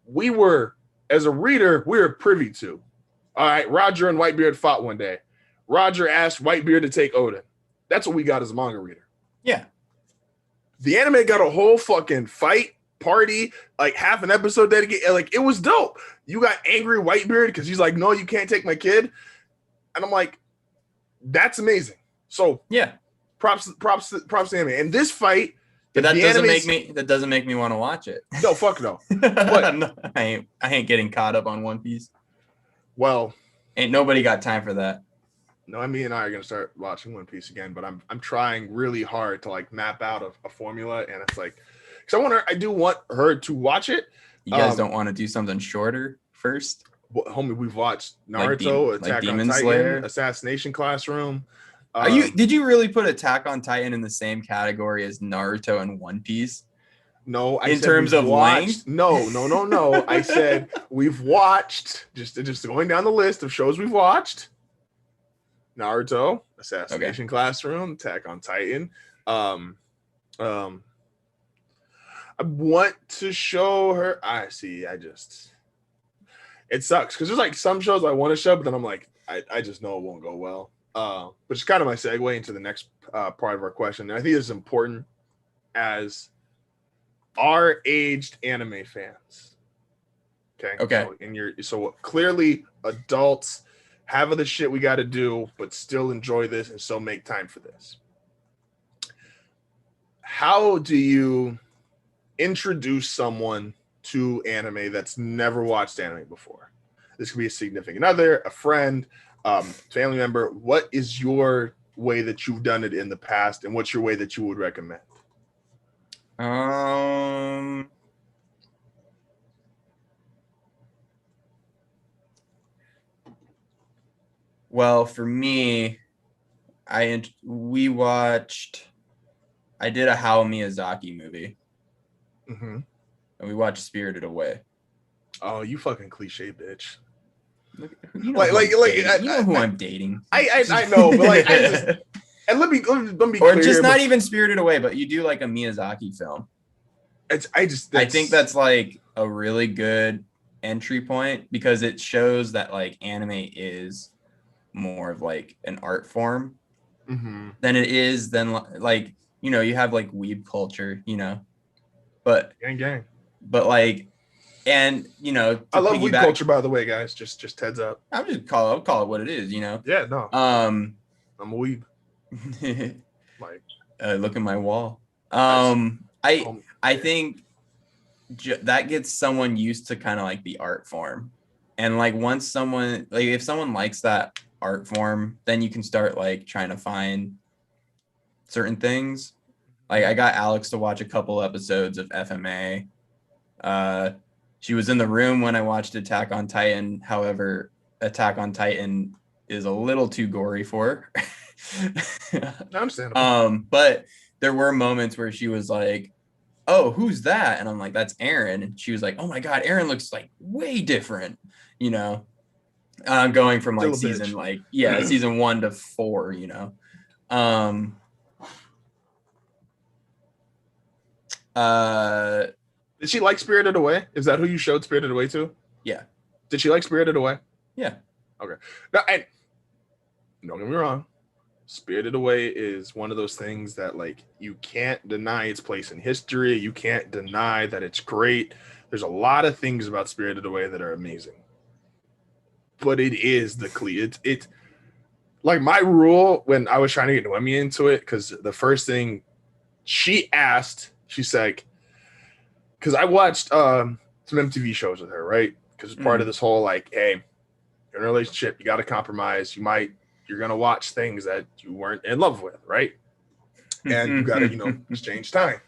we were, as a reader, we were privy to. All right, Roger and Whitebeard fought one day. Roger asked Whitebeard to take Oden. That's what we got as a manga reader. Yeah. The anime got a whole fucking fight party, like half an episode dedicated. Like it was dope. You got angry Whitebeard because he's like, no, you can't take my kid. And I'm like, that's amazing. So yeah, props to anime. And this fight, but that doesn't make me want to watch it. No, fuck no. But no, I ain't getting caught up on One Piece. Well, ain't nobody got time for that. No, me and I are gonna start watching One Piece again, but I'm trying really hard to like map out a formula, and it's like, because I do want her to watch it. You guys don't want to do something shorter first? Well, homie, we've watched Naruto, Attack on Titan, Slayer. Assassination Classroom. Did you really put Attack on Titan in the same category as Naruto and One Piece? No, in terms of length. No. I said we've watched just going down the list of shows we've watched. Naruto, Assassination Classroom, Attack on Titan. I want to show her. It sucks because there's like some shows I want to show, but then I'm like, I just know it won't go well. But it's kind of my segue into the next part of our question. And I think this is important as our aged anime fans. Okay. So clearly adults have the shit we got to do, but still enjoy this and still make time for this. How do you introduce someone to anime that's never watched anime before? This could be a significant other, a friend, family member. What is your way that you've done it in the past, and what's your way that you would recommend? Well, for me, I did a Hayao Miyazaki movie. Mm-hmm. And we watched Spirited Away. Oh, you fucking cliche bitch. You know who I'm dating. I know, but like, and let me be or clear. Just not even Spirited Away, but you do like a Miyazaki film. I think that's like a really good entry point because it shows that like anime is more of like an art form than it is like, you know, you have like weeb culture, you know, but gang. But like, and you know, I love weeb culture, by the way, guys. Just heads up. I'll call it what it is, you know. Yeah, no. I'm a weeb. Like, look at my wall. I think that gets someone used to kind of like the art form, and like once someone like if someone likes that art form, then you can start like trying to find certain things. Like I got Alex to watch a couple episodes of FMA. She was in the room when I watched Attack on Titan. However, Attack on Titan is a little too gory for her. Understandable. But there were moments where she was like, "Oh, who's that?" And I'm like, "That's Eren." And she was like, "Oh my God, Eren looks like way different," you know, going from like season season 1 to 4, you know. Did she like Spirited Away? Is that who you showed Spirited Away to? Yeah. Did she like Spirited Away? Yeah. Okay. Now, and don't get me wrong, Spirited Away is one of those things that like you can't deny its place in history. You can't deny that it's great. There's a lot of things about Spirited Away that are amazing. But it is it's like my rule when I was trying to get Noemi into it, because the first thing she asked, she's like, because I watched some MTV shows with her, right? Because it's part of this whole like, hey, you're in a relationship, you got to compromise. You're gonna watch things that you weren't in love with, right? And you gotta, exchange time.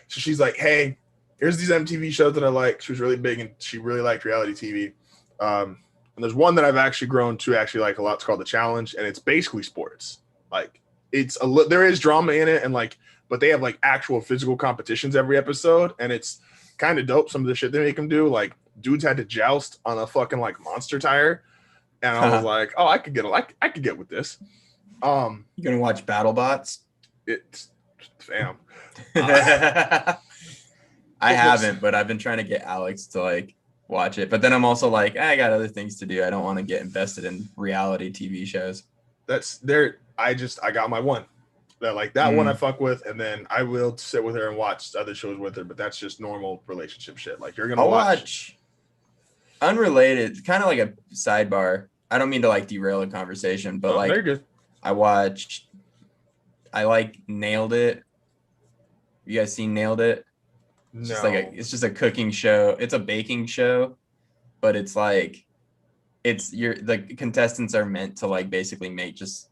So she's like, hey, here's these MTV shows that I like. She was really big and she really liked reality TV. And there's one that I've actually grown to actually like a lot. It's called The Challenge, and it's basically sports. Like there is drama in it, and like, but they have like actual physical competitions every episode, and it's kind of dope. Some of the shit they make them do, like dudes had to joust on a fucking like monster tire, and I was like, oh, I could get with this. You gonna watch BattleBots? It's fam. I haven't, but I've been trying to get Alex to like watch it. But then I'm also like, I got other things to do. I don't want to get invested in reality TV shows. That's there. I got my one. That one I fuck with, and then I will sit with her and watch other shows with her, but that's just normal relationship shit. Like you're gonna watch unrelated, kind of like a sidebar. I don't mean to like derail the conversation, but like I like Nailed It. You guys seen Nailed It? It's no. It's just a cooking show. It's a baking show, but it's like the contestants are meant to like basically make just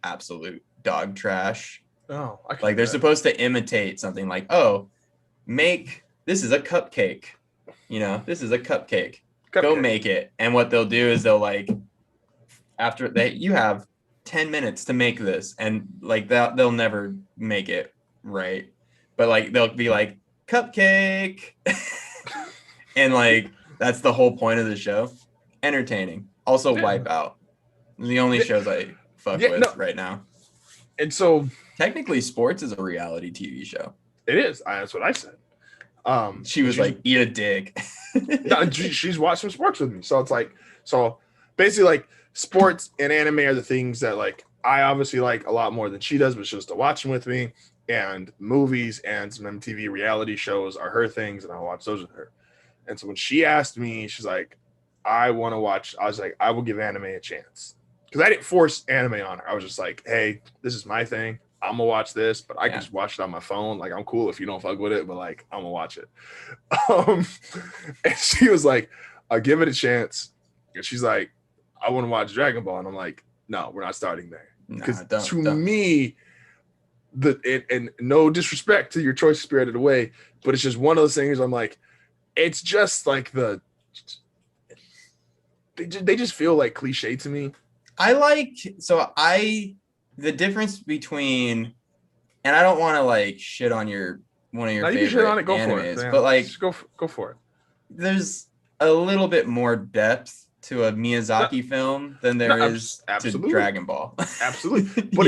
absolute dog trash. Oh, like they're supposed to imitate something like, oh, this is a cupcake. This is a cupcake. Go make it. And what they'll do is they'll like, after you have 10 minutes to make this, and like they'll never make it right. But like they'll be like, cupcake. And like that's the whole point of the show. Entertaining. Also Wipeout. The only shows I fuck with right now. And so technically sports is a reality TV show. It is. That's what I said. She was like, eat a dick. She's watched some sports with me. So it's like, so basically like sports and anime are the things that like I obviously like a lot more than she does, but she's to watch them with me. And movies and some MTV reality shows are her things, and I'll watch those with her. And so when she asked me, she's like, I want to watch, I was like, I will give anime a chance. Because I didn't force anime on her. I was just like, hey, this is my thing. I'm gonna watch this, but I can just watch it on my phone. Like, I'm cool if you don't fuck with it, but like, I'm gonna watch it. And she was like, I'll give it a chance. And she's like, I want to watch Dragon Ball. And I'm like, no, we're not starting there. Because me, and no disrespect to your choice of Spirited Away, but it's just one of those things. I'm like, it's just like they just feel like cliche to me. The difference between, and I don't want to like shit on one of your favorite animes, but like go for it. There's a little bit more depth to a Miyazaki film than there is to Dragon Ball. Absolutely. But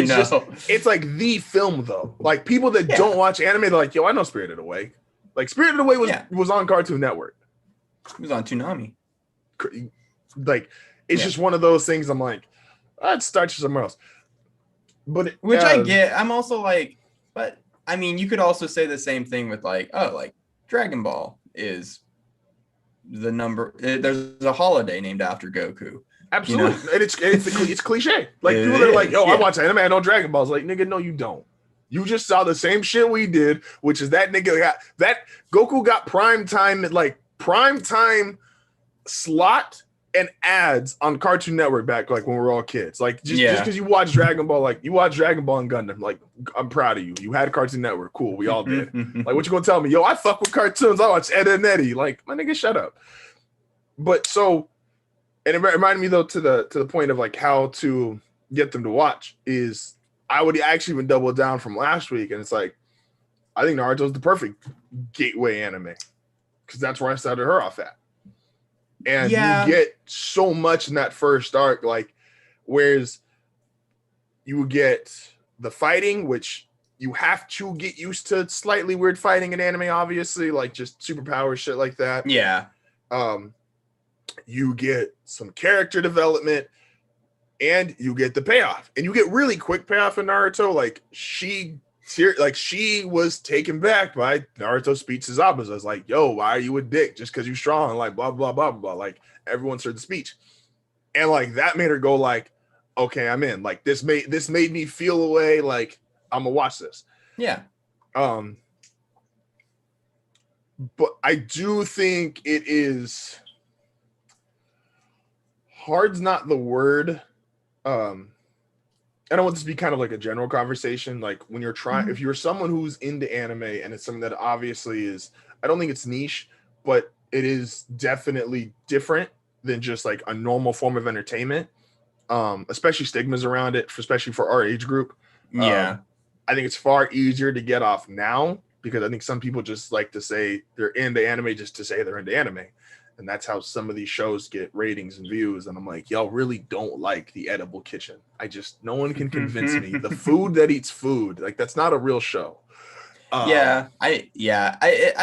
it's like the film though. Like people that don't watch anime, they're like, yo, I know Spirited Away. Like Spirited Away was on Cartoon Network. It was on Toonami. Like it's just one of those things. I'm like, I'd start somewhere else. But I get. I'm also like, but I mean, you could also say the same thing with like, oh, like Dragon Ball is the number. There's a holiday named after Goku. Absolutely, and it's cliche. Like people that are like, yo, I watch anime, I know Dragon Ball. It's like, nigga, no, you don't. You just saw the same shit we did, which is that nigga Goku got prime time slot and ads on Cartoon Network back like when we were all kids. Like just because you watch Dragon Ball, like you watch Dragon Ball and Gundam, like I'm proud of you. You had Cartoon Network, cool. We all did. Like what you gonna tell me? Yo, I fuck with cartoons. I watch Ed and Eddie. Like my nigga, shut up. But so, and it reminded me though to the point of like how to get them to watch is I would actually even double down from last week, and it's like I think Naruto's the perfect gateway anime because that's where I started her off at. And you get so much in that first arc, like, whereas you get the fighting, which you have to get used to slightly weird fighting in anime, obviously, like just superpower shit like that. Yeah. you get some character development, and you get the payoff. And you get really quick payoff in Naruto. Like she was taken back by Naruto's speech to Zabuza. It's like, yo, why are you a dick just because you're strong? Like blah blah blah blah. Like everyone heard the speech, and like that made her go like, okay, I'm in. Like this made me feel a way. Like I'm gonna watch this. Yeah. But I do think it is hard's not the word. I don't want this to be kind of like a general conversation. Like when you're trying, if you're someone who's into anime and it's something that obviously is, I don't think it's niche, but it is definitely different than just like a normal form of entertainment. Especially stigmas around it, especially for our age group. Yeah. I think it's far easier to get off now because I think some people just like to say they're into anime just to say they're into anime. And that's how some of these shows get ratings and views. And I'm like, y'all really don't like The Edible Kitchen. No one can convince me. The food that eats food, like that's not a real show. I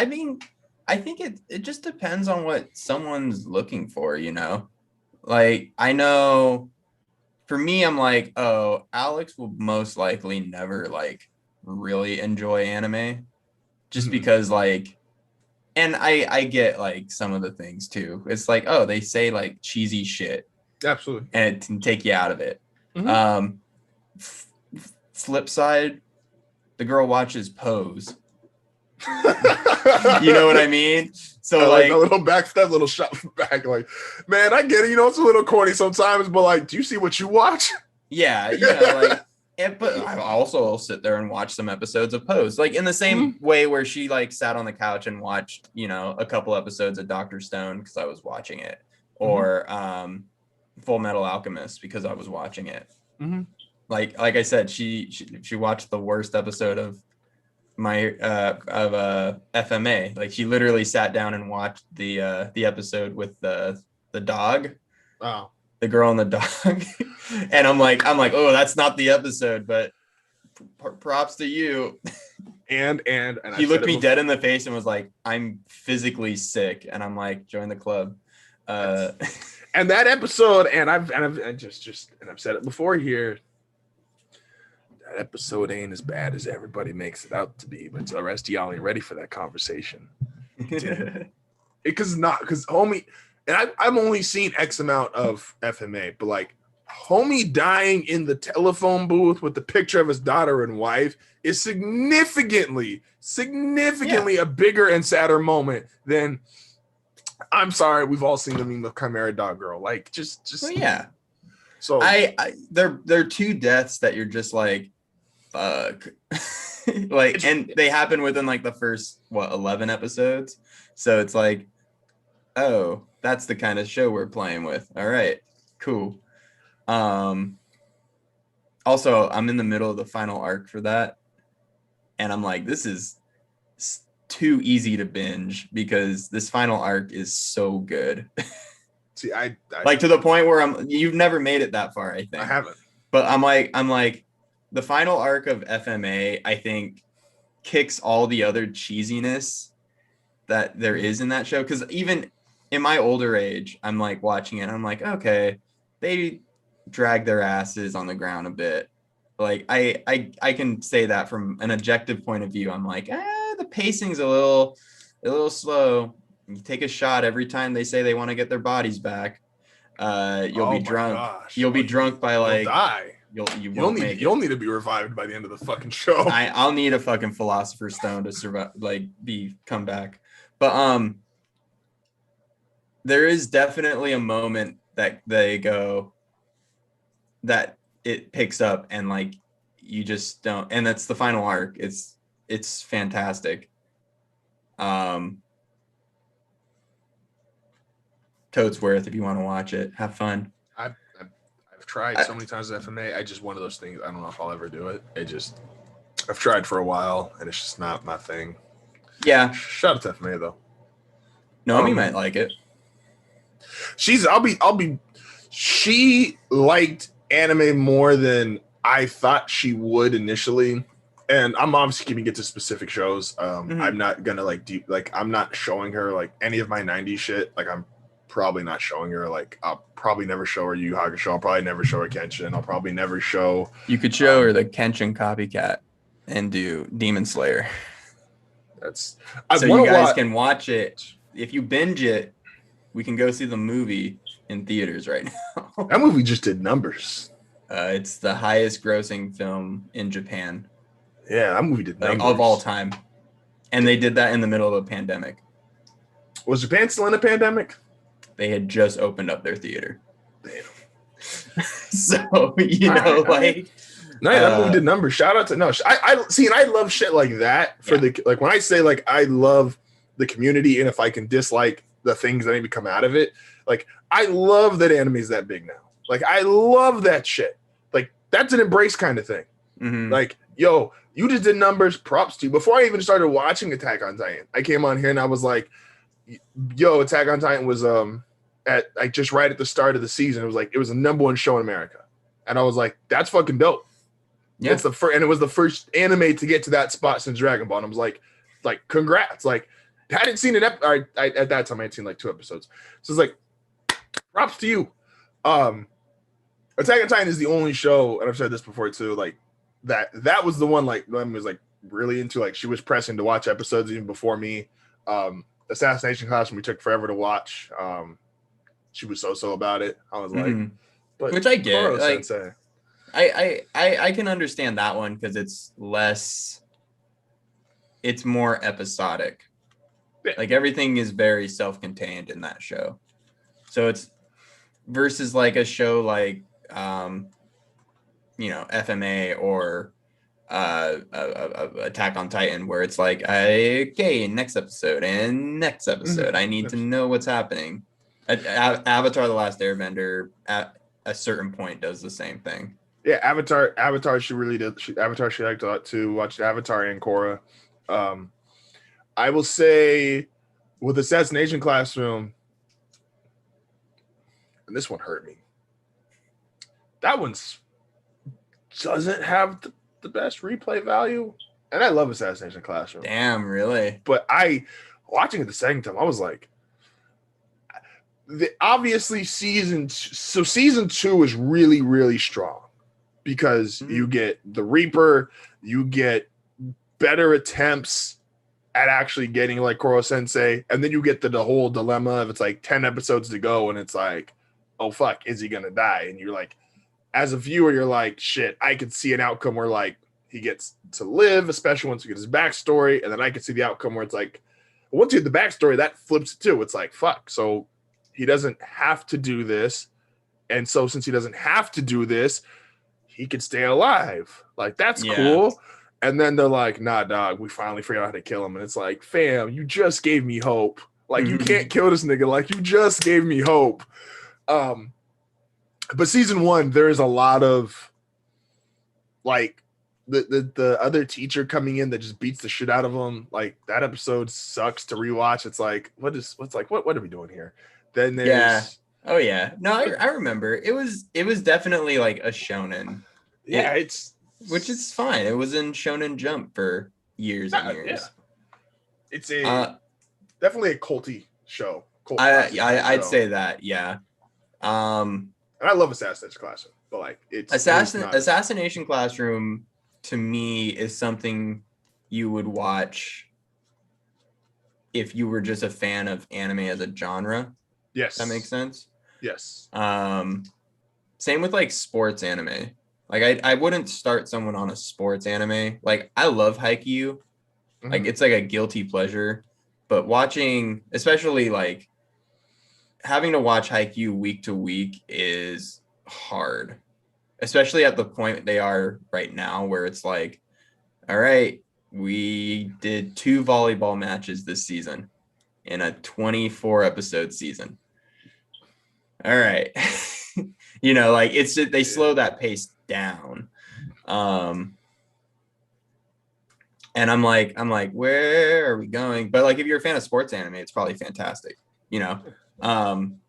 mean, I think it just depends on what someone's looking for, you know? Like, I know for me, I'm like, oh, Alex will most likely never like really enjoy anime just because like, and I get like some of the things too. It's like, oh, they say like cheesy shit. Absolutely. And it can take you out of it. Flip side, the girl watches Pose. You know what I mean? So like a little backstep, little shot back. Like, man, I get it. You know, it's a little corny sometimes, but like, do you see what you watch? Yeah, you know, like, but I also sit there and watch some episodes of Pose, like in the same way where she like sat on the couch and watched, you know, a couple episodes of Dr. Stone because I was watching it, or Full Metal Alchemist because I was watching it. Like I said, she watched the worst episode of my FMA. Like she literally sat down and watched the episode with the dog. Wow. The girl and the dog. And I'm like, oh, that's not the episode, but props to you. And he looked me dead in the face and was like, I'm physically sick. And I'm like, join the club. And that episode, and I've said it before here, that episode ain't as bad as everybody makes it out to be, but the rest of y'all ain't ready for that conversation. Because homie, and I've only seen X amount of FMA, but like homie dying in the telephone booth with the picture of his daughter and wife is significantly a bigger and sadder moment than, I'm sorry, we've all seen the meme of Chimera Dog Girl. Like just well, yeah. So they're two deaths that you're just like, fuck. Like, and they happen within like the first 11 episodes. So it's like, oh, that's the kind of show we're playing with. All right, cool. Also, I'm in the middle of the final arc for that, and I'm like, this is too easy to binge because this final arc is so good. See, I like to the point where you've never made it that far, I think. I haven't. But I'm like the final arc of FMA, I think, kicks all the other cheesiness that there is in that show. Because even in my older age, I'm like watching it and I'm like, okay, they drag their asses on the ground a bit. Like I can say that from an objective point of view. I'm like, the pacing's a little slow. You take a shot every time they say they want to get their bodies back. You'll be drunk. Gosh. You'll be drunk by like die. You'll need to be revived by the end of the fucking show. I'll need a fucking philosopher's stone to survive, like come back. But there is definitely a moment that they go that it picks up and like you just don't, and that's the final arc. It's fantastic. Toadsworth, if you want to watch it, have fun. I've tried so many times at FMA. I just one of those things. I don't know if I'll ever do it. I've tried for a while and it's just not my thing. Yeah. Shout out to FMA though. Naomi might like it. She liked anime more than I thought she would initially. And I'm obviously going to get to specific shows. I'm not gonna I'm not showing her like any of my 90s shit. Like I'm probably not showing her. Like, I'll probably never show her Yu Yu Hakusho. I'll probably never show her Kenshin. I'll probably never show. You could show her the Kenshin copycat and do Demon Slayer. That's. So you guys can watch it. If you binge it, we can go see the movie in theaters right now. That movie just did numbers. It's the highest grossing film in Japan. Yeah, that movie did numbers. Like, of all time. And they did that in the middle of a pandemic. Was Japan still in a pandemic? They had just opened up their theater. Damn. So, you know, like... No, yeah, that movie did numbers. Shout out to... No, I see, and I love shit like that. For the like, when I say, like, I love the community, and if I can dislike the things that need to come out of it, like, I love that anime is that big now. Like, I love that shit. Like, that's an embrace kind of thing. Mm-hmm. Like, yo, you just did numbers, props to you. Before I even started watching Attack on Titan, I came on here and I was like, yo, Attack on Titan was at like just right at the start of the season. It was the number one show in America. And I was like, that's fucking dope. Yeah. It's the first, and it was the first anime to get to that spot since Dragon Ball. And I was like, congrats. Like, I hadn't seen an episode. At that time I had seen like 2 episodes. So it's like, props to you. Attack on Titan is the only show, and I've said this before too, like that was the one like Lemon was like really into. Like, she was pressing to watch episodes even before me. Assassination Classroom we took forever to watch. She was so about it. I was like, but which I get. Koro like, Sensei. I can understand that one because it's more episodic. Yeah. Like, everything is very self-contained in that show. So it's versus like a show like FMA or Attack on Titan, where it's like, okay, next episode. I need to know what's happening. Avatar: The Last Airbender at a certain point does the same thing. Yeah, Avatar she really did. Avatar she liked a lot too. Watched Avatar and Korra. I will say with Assassination Classroom, and this one hurt me. That one's doesn't have the best replay value, and I love Assassination Classroom. Damn, really? But watching it the second time, I was like, obviously season 2 is really, really strong because you get the Reaper, you get better attempts at actually getting like Koro Sensei, and then you get the whole dilemma of it's like 10 episodes to go, and it's like, oh fuck, is he gonna die? And you're like, as a viewer, you're like, shit, I could see an outcome where like he gets to live, especially once you get his backstory, and then I could see the outcome where it's like, once you get the backstory, that flips it too. It's like, fuck, so he doesn't have to do this, and so since he doesn't have to do this, he could stay alive. Like, that's cool. And then they're like, nah, dog, we finally figured out how to kill him. And it's like, fam, you just gave me hope. Like, you can't kill this nigga. Like, you just gave me hope. But season 1, there is a lot of like the other teacher coming in that just beats the shit out of him. Like, that episode sucks to rewatch. It's like, what are we doing here? Then there's oh yeah. No, I remember. It was definitely like a shonen. Yeah, which is fine. It was in Shonen Jump for years and years. Yeah. It's definitely a culty show. I'd say that, yeah. And I love Assassination Classroom, but like Assassination Classroom to me is something you would watch if you were just a fan of anime as a genre. Yes. That makes sense? Yes. Same with like sports anime. Like, I wouldn't start someone on a sports anime. Like, I love Haikyuu. Like, it's like a guilty pleasure. But watching, especially like having to watch Haikyuu week to week is hard. Especially at the point they are right now, where it's like, all right, we did 2 volleyball matches this season in a 24 episode season. All right. Like, it's just, they slow that pace down. And I'm like, where are we going? But like, if you're a fan of sports anime, it's probably fantastic, and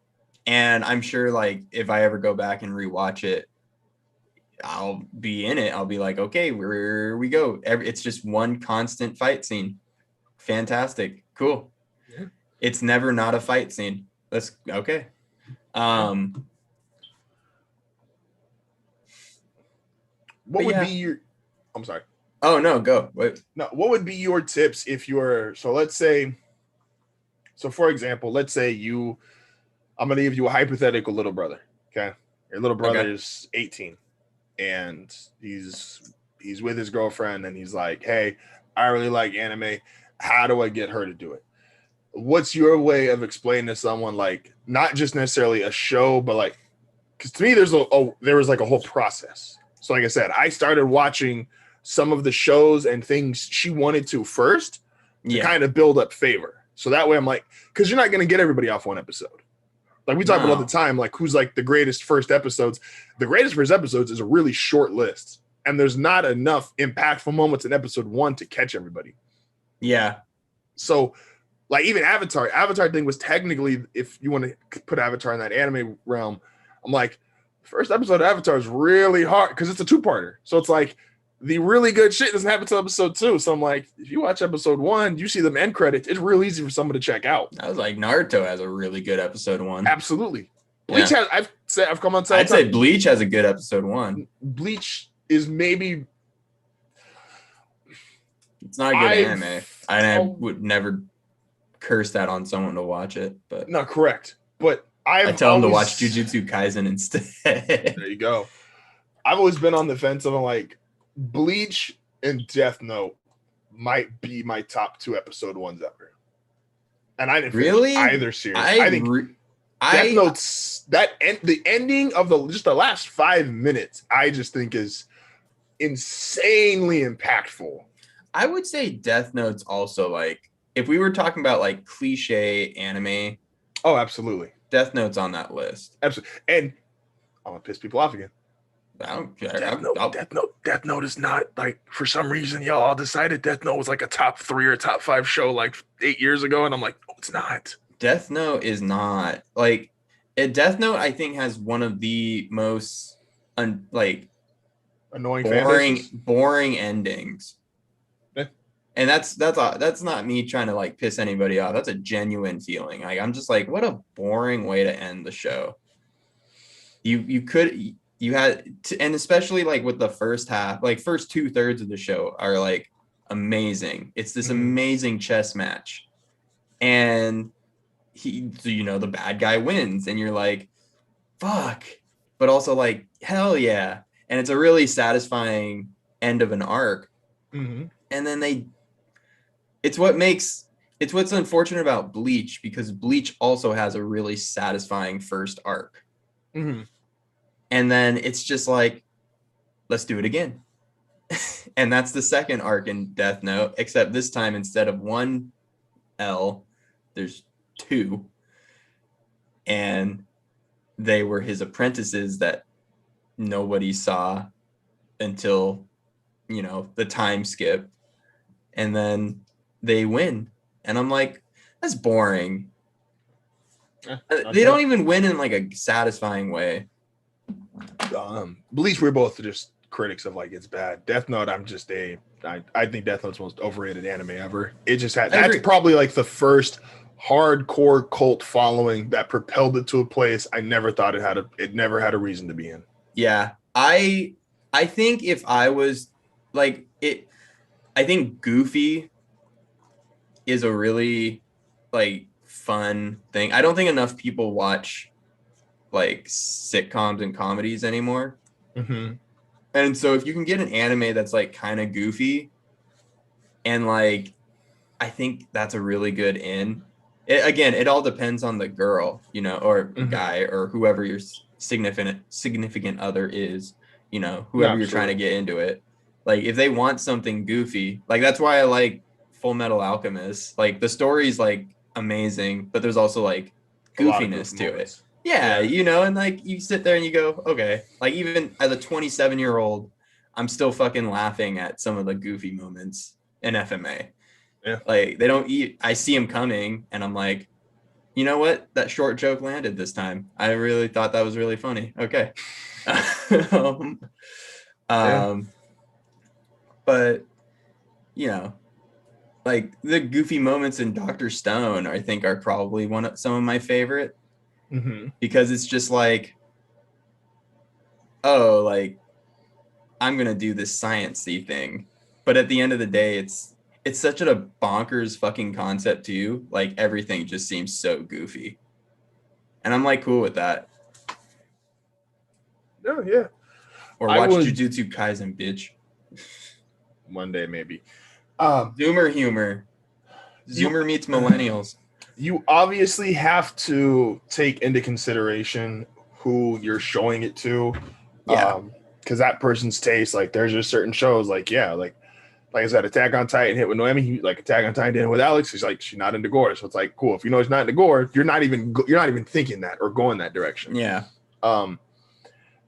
I'm sure like if I ever go back and rewatch it, I'll be in it. I'll be like, okay, where we go. It's just one constant fight scene. Fantastic. Cool. Yeah. It's never not a fight scene. That's okay. What would yeah. be your? I'm sorry. Oh no, go. Wait. No, what would be your tips if you're so let's say so for example, let's say I'm gonna give you a hypothetical little brother. Okay. Your little brother Okay. is 18 and he's with his girlfriend and he's like, hey, I really like anime. How do I get her to do it? What's your way of explaining to someone like not just necessarily a show, but like because to me there was like a whole process. So like I said, I started watching some of the shows and things she wanted to first to Yeah. kind of build up favor. So that way I'm like, because you're not going to get everybody off one episode. Like we talk about all the No. time, like who's like the greatest first episodes. The greatest first episodes is a really short list. And there's not enough impactful moments in episode 1 to catch everybody. Yeah. So like even Avatar thing was technically, if you want to put Avatar in that anime realm, I'm like, first episode of Avatar is really hard because it's a 2-parter. So it's like the really good shit doesn't happen until episode 2. So I'm like, if you watch episode 1, you see them end credits, it's real easy for someone to check out. I was like, Naruto has a really good episode 1. Absolutely. Bleach has, I've come on to I'd say Bleach has a good episode 1. Bleach is maybe it's not a good anime. I would never curse that on someone to watch it, but no, correct. But I tell them to watch Jujutsu Kaisen instead. There you go. I've always been on the fence of like Bleach and Death Note might be my top 2 episode 1s ever. And I didn't really either series. I think Death Note's the ending of the last 5 minutes, I just think is insanely impactful. I would say Death Note's also like, if we were talking about like cliche anime, oh, absolutely. Death Note's on that list. Absolutely. And I'm gonna piss people off again. I don't care. Death Note is not like, for some reason y'all all decided Death Note was like a top 3 or top 5 show like 8 years ago, and I'm like, no, it's not. Death Note is not like Death Note. I think has one of the most annoying, boring endings. Yeah. And that's not me trying to like piss anybody off. That's a genuine feeling. Like I'm just like, what a boring way to end the show. You had to, and especially like with the first half, like first 2/3 of the show are like amazing. It's this amazing chess match, and the bad guy wins, and you're like, fuck, but also like, hell yeah. And it's a really satisfying end of an arc. Mm-hmm. And then it's what's unfortunate about Bleach, because Bleach also has a really satisfying first arc. Mm-hmm. And then it's just like, let's do it again. And that's the second arc in Death Note, except this time instead of 1 L, there's 2. And they were his apprentices that nobody saw until, the time skip. And then they win. And I'm like, that's boring. They don't even win in like a satisfying way. Bleach, we're both just critics of like it's bad. Death Note, I think Death Note's the most overrated anime ever. It just that's probably like the first hardcore cult following that propelled it to a place I never thought it never had a reason to be in. Yeah. I think if I was like it, I think Goofy is a really like fun thing. I don't think enough people watch like sitcoms and comedies anymore. Mm-hmm. And so if you can get an anime that's like kind of goofy, and like, I think that's a really good in. It all depends on the girl, or guy, or whoever your significant other is, whoever you're trying to get into it. Like if they want something goofy, like that's why I like Full Metal Alchemist. Like the story's like amazing, but there's also like goofiness to it. Yeah, and like you sit there and you go, okay, like even as a 27-year-old, I'm still fucking laughing at some of the goofy moments in FMA. Yeah. Like they don't eat, I see them coming and I'm like, you know what? That short joke landed this time. I really thought that was really funny. Okay. But, like the goofy moments in Dr. Stone, I think are probably some of my favorite because it's just like, oh, like I'm gonna do this sciencey thing, but at the end of the day, it's such a bonkers fucking concept too. Like everything just seems so goofy, and I'm like cool with that. Oh yeah. Or watch Jujutsu Kaisen, bitch. One day maybe. Zoomer humor. Zoomer meets millennials. You obviously have to take into consideration who you're showing it to. Yeah. Because that person's taste, like there's just certain shows, like I said, Attack on Titan hit with Noemi, like Attack on Titan hit with Alex. She's like, she's not into gore, so it's like cool. If you know she's not into gore, you're not even thinking that or going that direction. Yeah.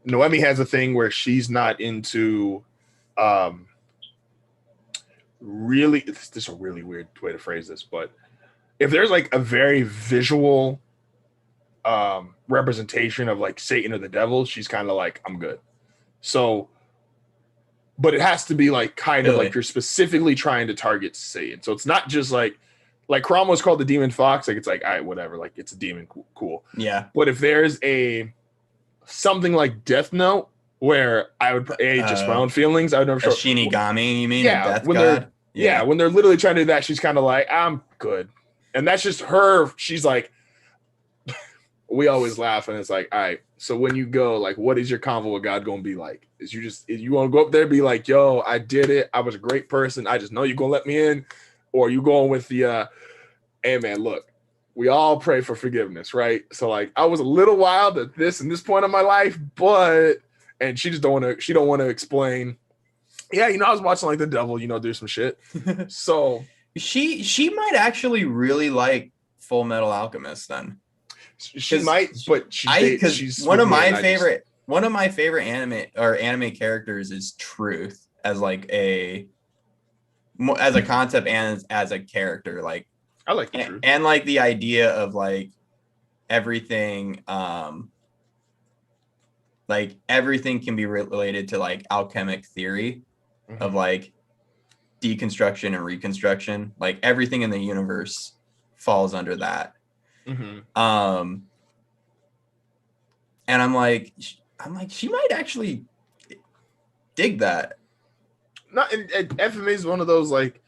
Noemi has a thing where she's not into, really. This is a really weird way to phrase this, but if there's like a very visual, representation of like Satan or the devil, she's kind of like, I'm good. So, but it has to be like kind of like you're specifically trying to target Satan. So it's not just like Cromwell's called the demon fox. Like it's like, all right, whatever. Like it's a demon, cool. Yeah. But if there's something like Death Note, where I would just my own feelings, I would never show Shinigami. You mean yeah, a death when god? Yeah, when they're literally trying to do that, she's kind of like, I'm good, and that's just her. She's like, we always laugh, and it's like, all right. So when you go, like, what is your convo with God going to be like? Is you want to go up there and be like, yo, I did it. I was a great person. I just know you're going to let me in. Or you going with the, hey, man, look, we all pray for forgiveness, right? So, like, I was a little wild at this and this point in my life, but, and she don't want to explain. Yeah, I was watching, like, the devil, do some shit. So. She might actually really like Full Metal Alchemist then. She might, but she's one of my favorite anime characters is Truth as a concept and as a character. Like I like the Truth and like the idea of like everything, like everything can be related to like alchemic theory of like deconstruction and reconstruction. Like everything in the universe falls under that. And I'm like, she might actually dig that. Not and FMA is one of those like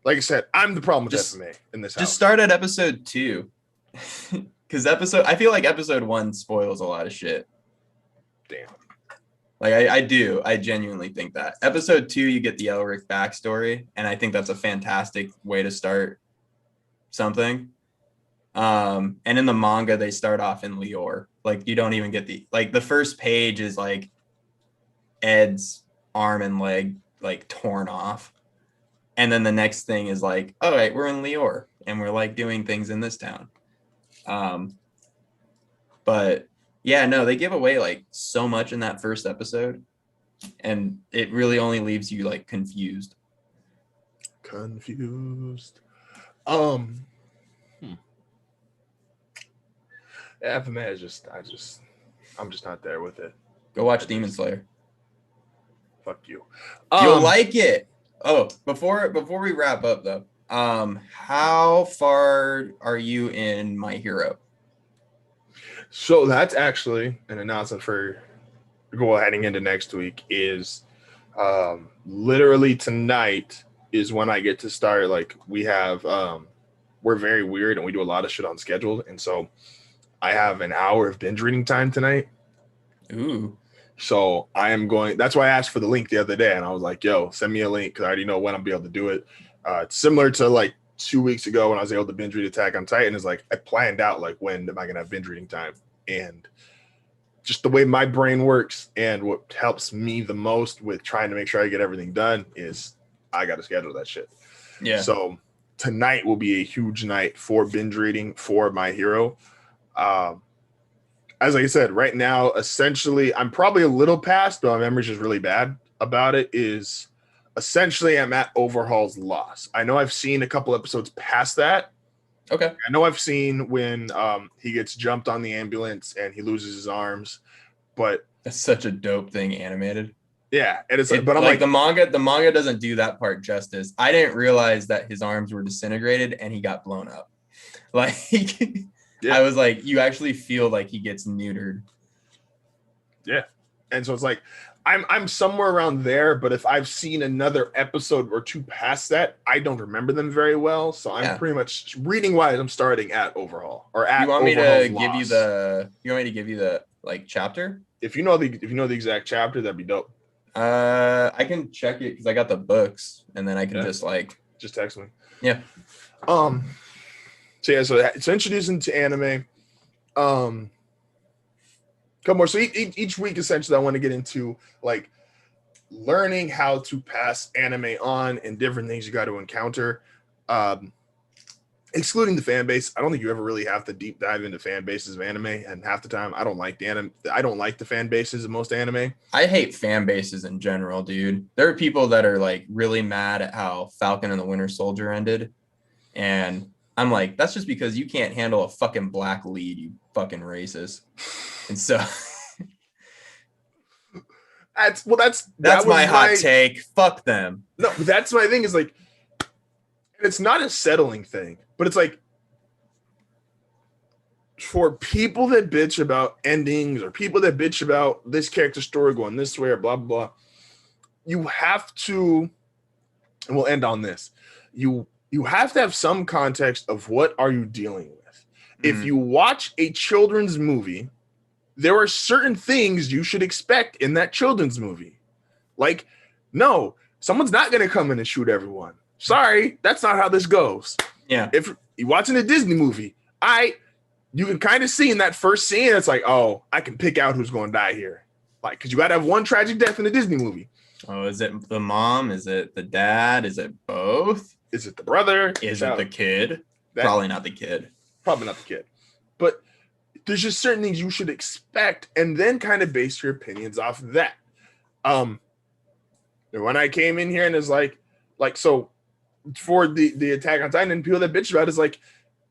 I said, I'm the problem with FMA in this house. Just start at episode 2, because I feel like episode 1 spoils a lot of shit. Damn. Like I genuinely think that episode 2 you get the Elric backstory, and I think that's a fantastic way to start something. And in the manga, they start off in Lior. Like you don't even get the first page is like Ed's arm and leg like torn off. And then the next thing is like, all right, we're in Lior and we're like doing things in this town. But yeah, no, they give away like so much in that first episode, and it really only leaves you like confused. FMA is I'm just not there with it. Go watch Demon Slayer. Fuck you. You'll like it. Oh, before we wrap up though, how far are you in My Hero? So that's actually an announcement for heading into next week is literally tonight is when I get to start. Like we have we're very weird and we do a lot of shit on schedule, and so I have an hour of binge reading time tonight. Ooh. So I am going, that's why I asked for the link the other day, and I was like, yo, send me a link because I already know when I'll be able to do it. It's similar to like 2 weeks ago when I was able to binge read Attack on Titan. Is like I planned out like when am I gonna have binge reading time, and just the way my brain works and what helps me the most with trying to make sure I get everything done is I got to schedule that shit. Yeah. So tonight will be a huge night for binge reading for My Hero. As I said, right now, essentially, I'm probably a little past, but my memory's just really bad about it, is essentially I'm at Overhaul's loss. I know I've seen a couple episodes past that. Okay. I know I've seen when he gets jumped on the ambulance and he loses his arms, but that's such a dope thing animated. Yeah, and it's It, but I'm like like, the manga doesn't do that part justice. I didn't realize that his arms were disintegrated and he got blown up. Like Yeah. I was like, you actually feel like he gets neutered. yeah. And so it's like I'm somewhere around there, but if I've seen another episode or two past that, I don't remember them very well. So I'm Yeah. pretty much reading wise, I'm starting at Overhaul or at You want me to Overhaul's give you Loss. the like chapter? If you know the exact chapter, that'd be dope. I can check it because I got the books, and then I can just like Just text me. yeah. So yeah, so it's introducing to anime. Couple more. So each week, essentially, I want to get into like learning how to pass anime on and different things you got to encounter. Excluding the fan base, I don't think you ever really have to deep dive into fan bases of anime. And half the time, I don't like the fan bases of most anime. I hate fan bases in general, dude. There are people that are like really mad at how Falcon and the Winter Soldier ended, and I'm like, that's just because you can't handle a fucking black lead, you fucking racist. And so That's my hot take. Fuck them. No, that's my thing is like, it's not a settling thing, but it's like for people that bitch about endings or people that bitch about this character story going this way or blah, blah, blah, you have to, and we'll end on this. You have to have some context of what are you dealing with. If you watch a children's movie, there are certain things you should expect in that children's movie. Like, no, someone's not going to come in and shoot everyone. Sorry, that's not how this goes. Yeah. If you're watching a Disney movie, you can kind of see in that first scene, it's like, oh, I can pick out who's going to die here. Like, because you got to have one tragic death in a Disney movie. Oh, is it the mom? Is it the dad? Is it both? Is it the brother? Is it the kid? Probably not the kid. Probably not the kid. But there's just certain things you should expect and then kind of base your opinions off of that. When I came in here and it's like so for the Attack on Titan and people that bitch about it, is like,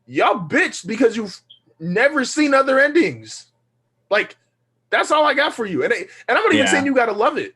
y'all bitch because you've never seen other endings. Like, that's all I got for you. And I'm not even saying you gotta love it.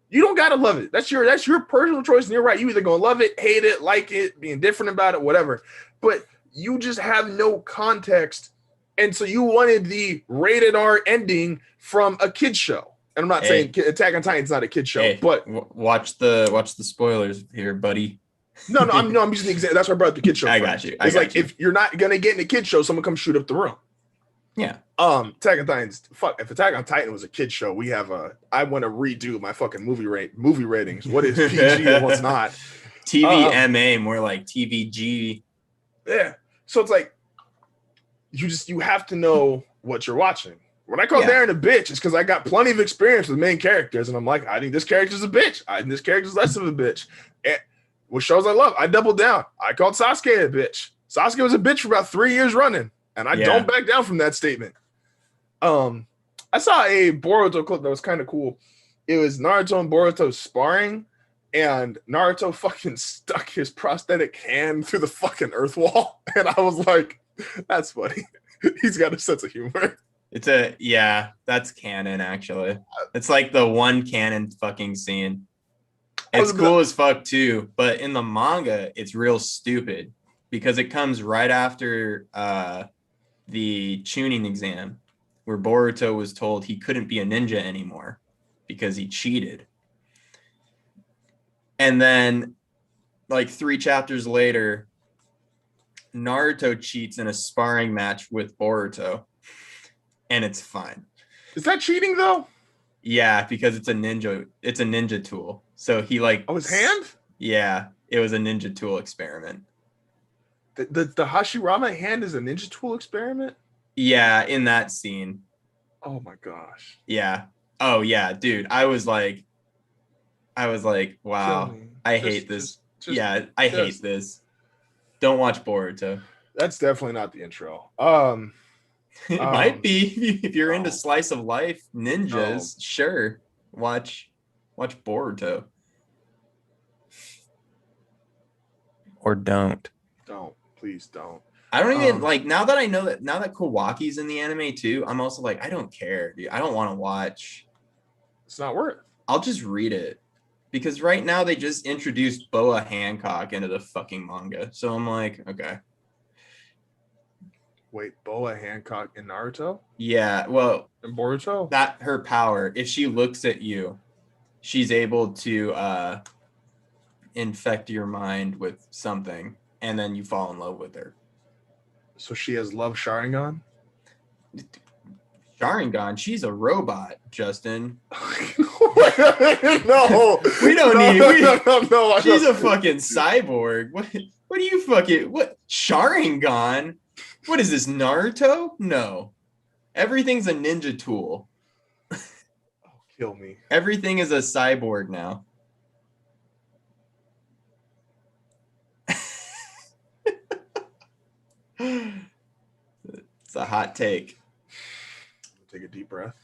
You don't gotta love it. That's your personal choice, and you're right. You either gonna love it, hate it, like it, be indifferent about it, whatever. But you just have no context, and so you wanted the rated R ending from a kid show. And I'm not saying Attack on Titan's not a kid show, but watch the spoilers here, buddy. No, I'm using the example. That's why I brought up the kid show. I got you. It's like if you're not gonna get in a kid show, someone come shoot up the room. Yeah. Attack on Titan's if Attack on Titan was a kid show, I want to redo my fucking movie ratings. What is PG and what's not? TVMA, more like TVG. Yeah. So it's like you have to know what you're watching. When I call Darren a bitch, it's because I got plenty of experience with main characters, and I'm like, I think this character's a bitch. I think this character's less of a bitch. And with shows I love, I doubled down. I called Sasuke a bitch. Sasuke was a bitch for about 3 years running, and I don't back down from that statement. I saw a Boruto clip that was kind of cool. It was Naruto and Boruto sparring, and Naruto fucking stuck his prosthetic hand through the fucking earth wall, and I was like, that's funny. He's got a sense of humor. That's canon, actually. It's like the one canon fucking scene. It's cool as fuck too, but in the manga, it's real stupid because it comes right after the tuning exam where Boruto was told he couldn't be a ninja anymore because he cheated. And then like 3 chapters later, Naruto cheats in a sparring match with Boruto. And it's fine. Is that cheating though? Yeah, because it's a ninja tool. So he like his hand? Yeah, it was a ninja tool experiment. The Hashirama hand is a ninja tool experiment? Yeah, in that scene. Oh my gosh. Yeah. Oh yeah, dude. I was like, wow, I hate this. I hate this. Don't watch Boruto. That's definitely not the intro. It might be if you're into slice of life ninjas. Sure, watch Boruto, or don't. Please don't. I don't even like now that Kawaki's in the anime too. I'm also like, I don't care, dude. I don't want to watch. It's not worth. I'll just read it. Because right now they just introduced Boa Hancock into the fucking manga. So I'm like, okay. Wait, Boa Hancock in Naruto Yeah, well, and Boruto? that her power, if she looks at you, she's able to infect your mind with something, and then you fall in love with her. So she has love Sharingan? Sharingan, she's a robot, Justin. No, We don't need no. She's a fucking cyborg. What do you fucking what Sharingan? What is this, Naruto? No. Everything's a ninja tool. Kill me. Everything is a cyborg now. It's a hot take. Take a deep breath.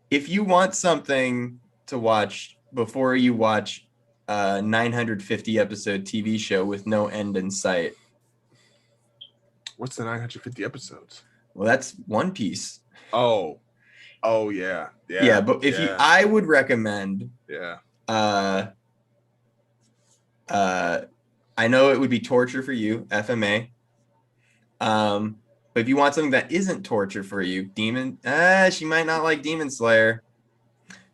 If you want something to watch before you watch a 950 episode TV show with no end in sight, What's the 950 episodes? well, that's One Piece. Oh yeah. Yeah, but if you, I would recommend. Yeah. I know it would be torture for you, FMA. But if you want something that isn't torture for you, she might not like Demon Slayer.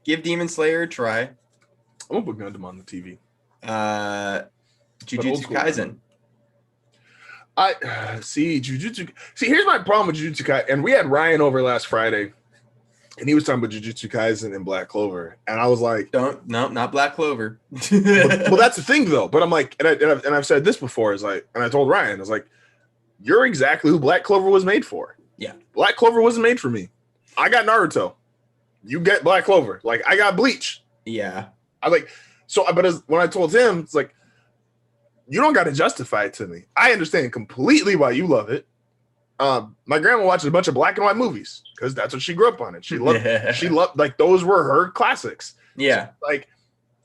Give Demon Slayer a try. I'm gonna put Gundam on the TV. Jujutsu Kaisen. I see Jujutsu. See, here's my problem with Jujutsu Kaisen, and we had Ryan over last Friday, and he was talking about Jujutsu Kaisen and Black Clover, and I was like, not Black Clover. well, that's the thing though. But I'm like, and I've said this before, is like, and I told Ryan, I was like, you're exactly who Black Clover was made for. Yeah, Black Clover wasn't made for me. I got Naruto. You get Black Clover. Like, I got Bleach. Yeah. When I told him, it's like, you don't got to justify it to me. I understand completely why you love it. My grandma watches a bunch of black and white movies because that's what she grew up on. And she loved, like, those were her classics. Yeah. So, like,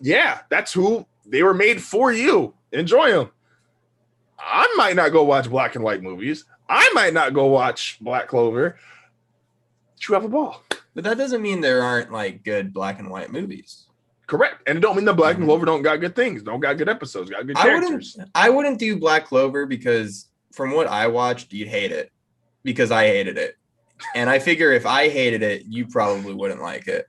yeah, that's who they were made for. You enjoy them. I might not go watch black and white movies. I might not go watch Black Clover. You have a ball. But that doesn't mean there aren't like good black and white movies. Correct. And it don't mean the Black and Clover don't got good things, don't got good episodes, got good characters. I wouldn't do Black Clover because from what I watched, you'd hate it because I hated it. And I figure if I hated it, you probably wouldn't like it.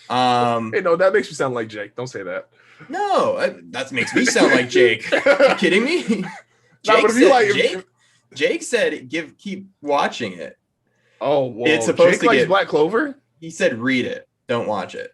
Hey, no, that makes you sound like Jake. Don't say that. No, that makes me sound like Jake. You kidding me? Jake said keep watching it. Oh, well, it's supposed Jake to likes get Black Clover. He said read it, don't watch it.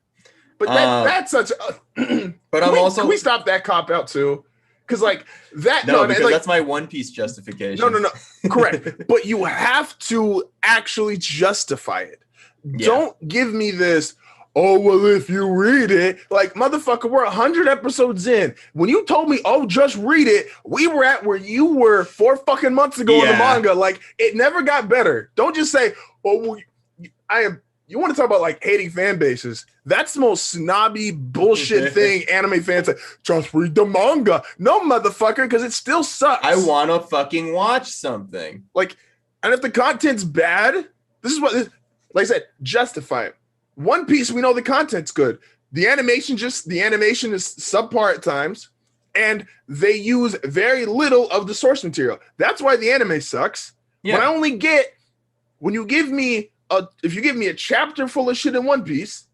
But that's such. But can we stop that cop out too? Because like that. Because that's my One Piece justification. No. Correct. But you have to actually justify it. Yeah. Don't give me this. Oh, well, if you read it, like, motherfucker, we're 100 episodes in. When you told me, oh, just read it, we were at where you were 4 fucking months ago in the manga. Like, it never got better. Don't just say, oh, well, you want to talk about, like, hating fan bases. That's the most snobby bullshit thing anime fans say. Just read the manga. No, motherfucker, because it still sucks. I want to fucking watch something. Like, and if the content's bad, this is what, like I said, justify it. One Piece, we know the content's good. The animation is subpar at times, and they use very little of the source material. That's why the anime sucks. Yeah. When you give me a chapter full of shit in One Piece,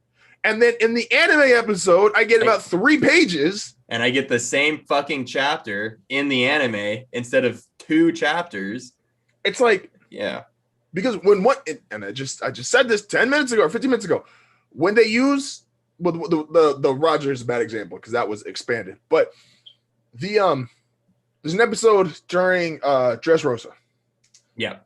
and then in the anime episode, I get about 3 pages. And I get the same fucking chapter in the anime instead of 2 chapters. It's like, yeah. Because I just said this 10 minutes ago or 15 minutes ago, when they use the Roger is a bad example because that was expanded, but there's an episode during Dressrosa. Yeah,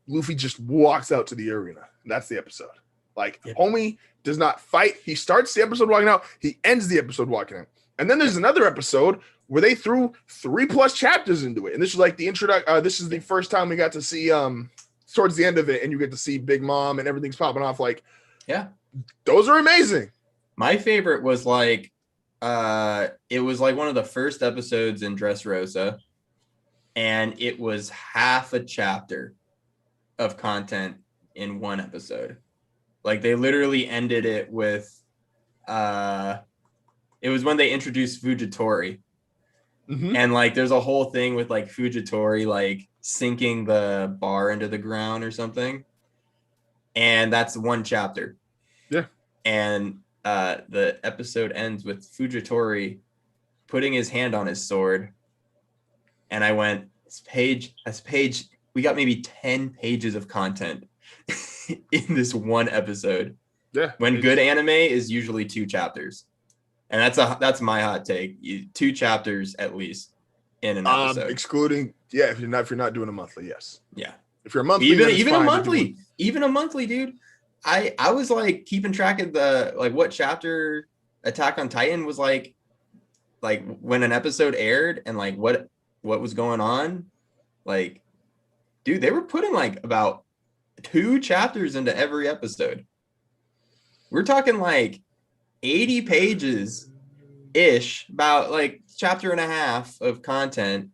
Luffy just walks out to the arena. That's the episode. Like, homie does not fight. He starts the episode walking out. He ends the episode walking out. And then there's another episode where they threw 3+ chapters into it, and this is like the introduction. This is the first time we got to see towards the end of it, and you get to see Big Mom and everything's popping off. Like, yeah, those are amazing. My favorite was like, it was like one of the first episodes in Dressrosa, and it was half a chapter of content in one episode. Like, they literally ended it with, It was when they introduced Fujitori. Mhm. And like there's a whole thing with like Fujitori like sinking the bar into the ground or something. And that's one chapter. Yeah. And the episode ends with Fujitori putting his hand on his sword. And I went, this page, we got maybe 10 pages of content in this one episode. Yeah. When good anime is usually 2 chapters. And that's my hot take. 2 chapters at least in an episode. Excluding, if you're not doing a monthly, yes. Yeah. If you're a monthly, even a monthly, dude. I was like keeping track of the like what chapter Attack on Titan was like when an episode aired and like what was going on. Like, dude, they were putting like about 2 chapters into every episode. We're talking like 80 pages ish, about like chapter and a half of content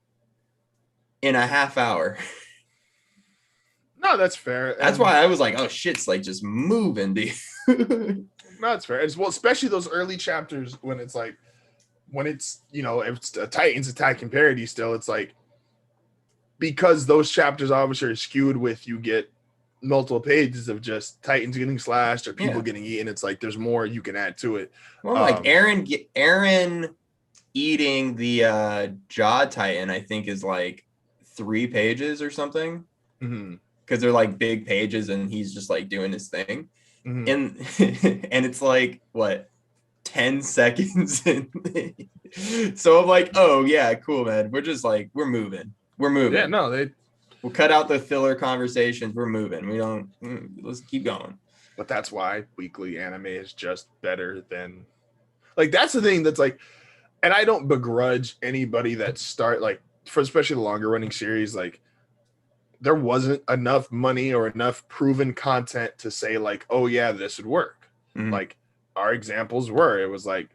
in a half hour. No, that's fair. That's why I was like, oh shit's like just moving, dude. No, that's fair. Well, especially those early chapters when it's if it's a Titans attacking parody still, it's like, because those chapters obviously are skewed with, you get multiple pages of just Titans getting slashed or people getting eaten. It's like there's more you can add to it. Well, like Aaron eating the Jaw Titan, I think is like 3 pages or something. Mm-hmm. Because they're like big pages and he's just like doing his thing. Mm-hmm. And it's like what 10 seconds in. So I'm like, oh yeah, cool, man. We're just like we're moving. Yeah, no, we'll cut out the filler conversations. We're moving. Let's keep going. But that's why weekly anime is just better than, like, that's the thing that's like, and I don't begrudge anybody that start like, for especially the longer running series, like there wasn't enough money or enough proven content to say like, oh yeah, this would work. Mm-hmm. Like our examples were, it was like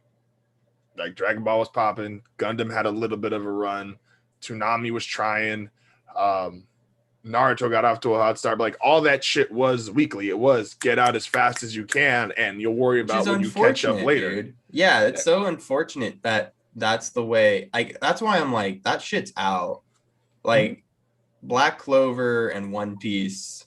Dragon Ball was popping, Gundam had a little bit of a run, Toonami was trying, Naruto got off to a hot start, but like all that shit was weekly. It was get out as fast as you can and you'll worry about when you catch up later. Dude. Yeah, it's so unfortunate that that's the way. That's why I'm like, that shit's out. Like Black Clover and One Piece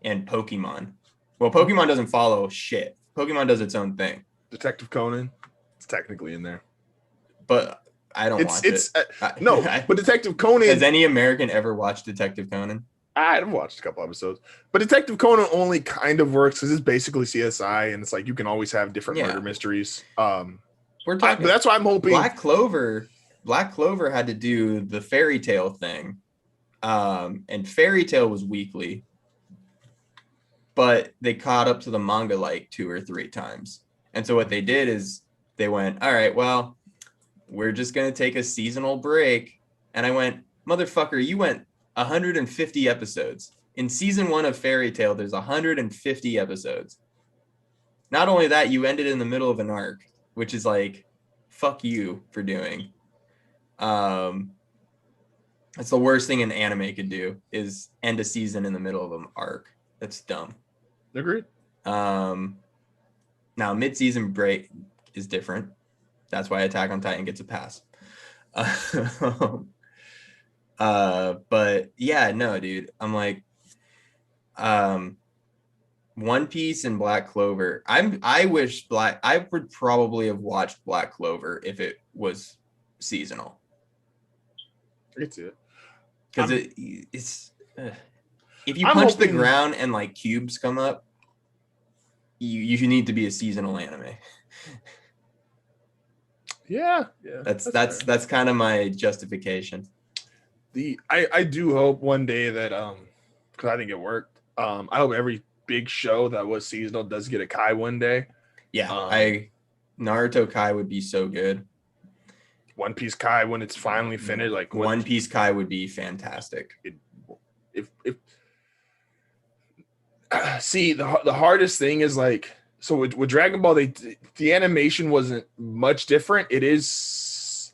and Pokemon. Well, Pokemon doesn't follow shit. Pokemon does its own thing. Detective Conan, it's technically in there, but I don't watch it. No, but Detective Conan. Has any American ever watched Detective Conan? I've watched a couple episodes, but Detective Conan only kind of works because it's basically CSI, and it's like you can always have different murder mysteries. We're talking. That's why I'm hoping Black Clover had to do the Fairy Tail thing, and Fairy Tail was weekly, but they caught up to the manga like 2 or 3 times. And so what they did is they went, all right, well, we're just going to take a seasonal break. And I went, motherfucker, you went 150 episodes. In season 1 of Fairy Tail, there's 150 episodes. Not only that, you ended in the middle of an arc, which is like, fuck you for doing. That's the worst thing an anime could do, is end a season in the middle of an arc. That's dumb. Agreed. Now, mid-season break is different. That's why Attack on Titan gets a pass. But yeah, no, dude. I'm like, One Piece and Black Clover. I would probably have watched Black Clover if it was seasonal. I can see it. Because it's if you punch the ground and like cubes come up, you need to be a seasonal anime. Yeah. That's kind of my justification. I do hope one day that because I think it worked. I hope every big show that was seasonal does get a Kai one day. Yeah, Naruto Kai would be so good. One Piece Kai when it's finally finished, like One Piece Kai would be fantastic. See, the hardest thing is like, so with Dragon Ball, the animation wasn't much different. It is,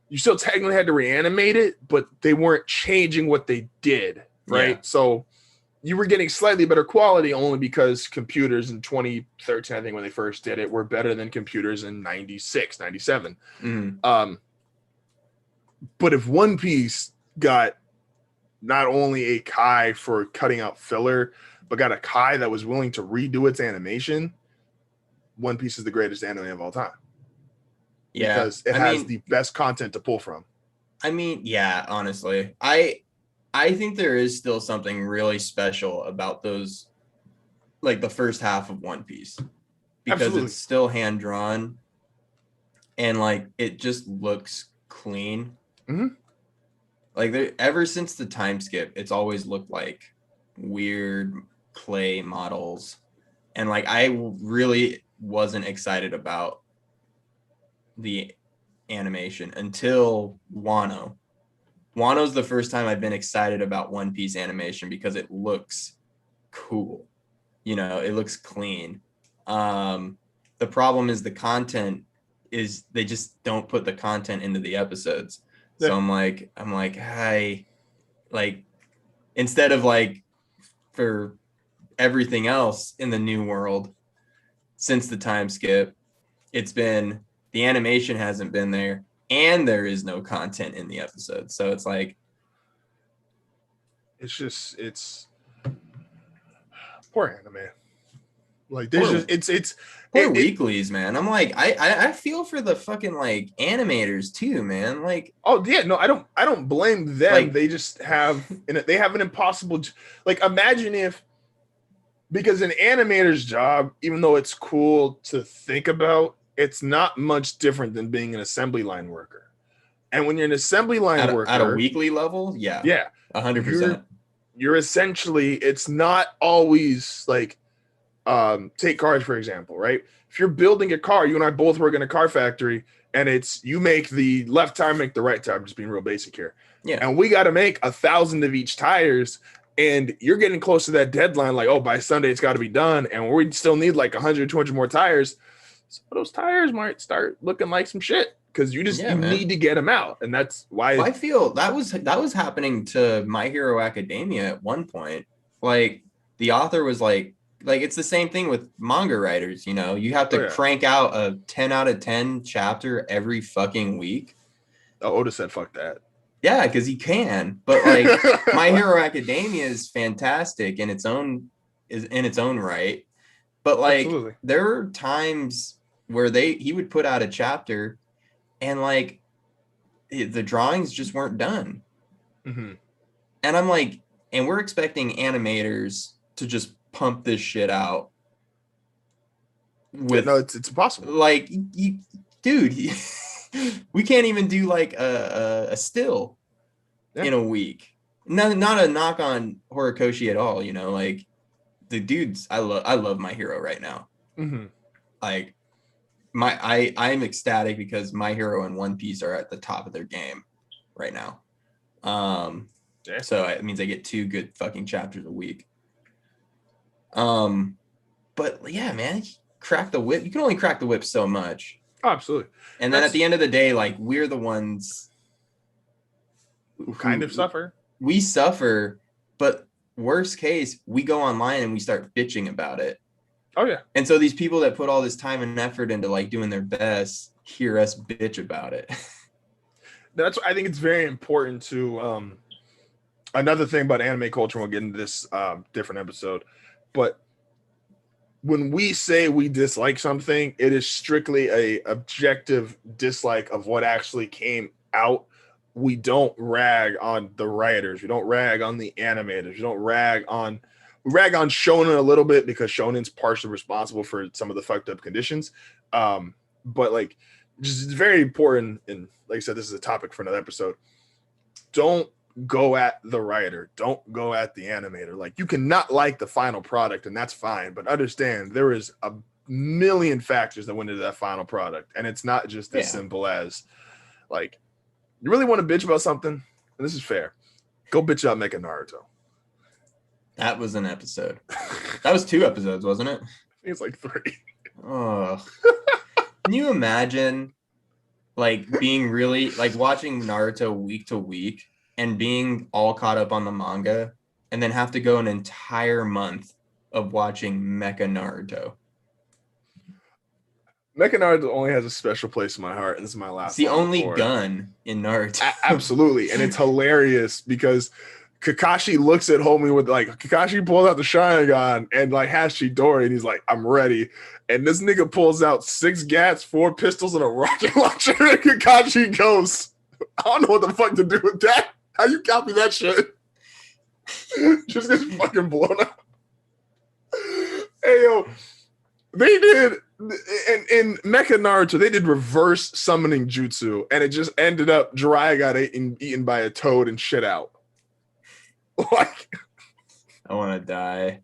you still technically had to reanimate it, but they weren't changing what they did, right? Yeah. So you were getting slightly better quality only because computers in 2013, I think when they first did it, were better than computers in 96, 97. But if One Piece got not only a Kai for cutting out filler, but got a Kai that was willing to redo its animation, One Piece is the greatest anime of all time. Yeah. Because it has the best content to pull from. I mean, yeah, honestly. I think there is still something really special about those, like the first half of One Piece. Because Absolutely. it's still hand drawn and like it just looks clean. Mm-hmm. Like ever since the time skip, it's always looked like weird clay models. And like I really wasn't excited about the animation until Wano. Wano's the first time I've been excited about One Piece animation because it looks cool. You know, it looks clean. The problem is the content is they just don't put the content into the episodes. So I'm like, hey, like instead of like for everything else in the new world since the time skip, it's been the animation hasn't been there and there is no content in the episode. So it's like it's poor anime. Like there's just poor weeklies, man. I'm like, I feel for the fucking like animators too, man. Like, oh yeah, no, I don't blame them. Like, they just have an impossible, like, imagine if, because an animator's job, even though it's cool to think about, it's not much different than being an assembly line worker. And when you're an assembly line worker at a weekly level, yeah, 100%. You're essentially, it's not always like, take cars, for example, right? If you're building a car, you and I both work in a car factory, and it's you make the left tire, make the right tire. I'm just being real basic here. Yeah. And we got to make 1,000 of each tires, and you're getting close to that deadline. Like, oh, by Sunday it's got to be done, and we still need like 100, 200 more tires. So those tires might start looking like some shit because you need to get them out, and that's why I feel that was happening to My Hero Academia at one point. Like the author was like it's the same thing with manga writers, you know, you have to crank out a 10 out of 10 chapter every fucking week. Oh, Oda said, fuck that. Yeah, because he can. But like My Hero Academia is fantastic in its own right. But like Absolutely. There were times where he would put out a chapter and like the drawings just weren't done. Mm-hmm. And I'm like, and we're expecting animators to just pump this shit out with it's impossible. Like dude, we can't even do like a still in a week. Not a knock on Horikoshi at all, you know, like the dudes, I love My Hero right now. Mm-hmm. Like I'm ecstatic because My Hero and One Piece are at the top of their game right now. So it means I get 2 good fucking chapters a week. But yeah, man, crack the whip. You can only crack the whip so much. Oh, absolutely. And then at the end of the day, like we're the ones who kind of suffer. We suffer, but worst case, we go online and we start bitching about it. Oh yeah. And so these people that put all this time and effort into like doing their best hear us bitch about it. I think it's very important to another thing about anime culture, we'll get into this different episode, but when we say we dislike something, it is strictly a objective dislike of what actually came out. We don't rag on the writers. We don't rag on the animators. We rag on Shonen a little bit because Shonen's partially responsible for some of the fucked up conditions. But like, just it's very important. And like I said, this is a topic for another episode. Don't go at the writer. Don't go at the animator. Like, you cannot like the final product, and that's fine. But understand there is a million factors that went into that final product, and it's not just as simple as like, you really want to bitch about something, and this is fair. Go bitch about Mecha Naruto. That was an episode. That was 2 episodes, wasn't it? I think it's like 3. Oh, can you imagine like being really like watching Naruto week to week and being all caught up on the manga and then have to go an entire month of watching Mecha Naruto. Mecha Naruto only has a special place in my heart, and this is my last. It's the one only for it. gun in Naruto. Absolutely, and it's hilarious because Kakashi looks at homie with like Kakashi pulls out the Sharingan and like has Chidori, and he's like, "I'm ready." And this nigga pulls out 6 gats, 4 pistols, and a rocket launcher, and Kakashi goes, "I don't know what the fuck to do with that. How you copy that shit?" Just gets fucking blown up. Hey yo, they did in Mecha Naruto, they did reverse summoning jutsu, and it just ended up Jiraiya got eaten by a toad and shit out. Like, I want to die.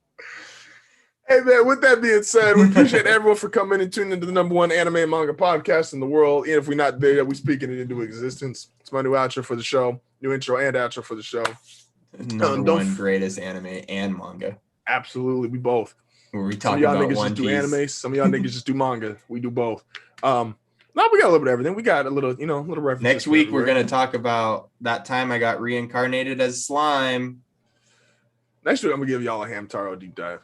Hey man, with that being said, we appreciate everyone for coming and tuning into the #1 anime and manga podcast in the world. And if we're not there yet, we speaking it into existence. It's my new outro for the show, new intro and outro for the show. Number one greatest anime and manga. Absolutely, we both. Were we Some of talking y'all about niggas One just do Piece? anime. Some of y'all niggas just do manga. We do both. No, we got a little bit of everything. We got a little, little references. Next week, we're going to talk about that time I got reincarnated as slime. Next week, I'm going to give y'all a Hamtaro deep dive.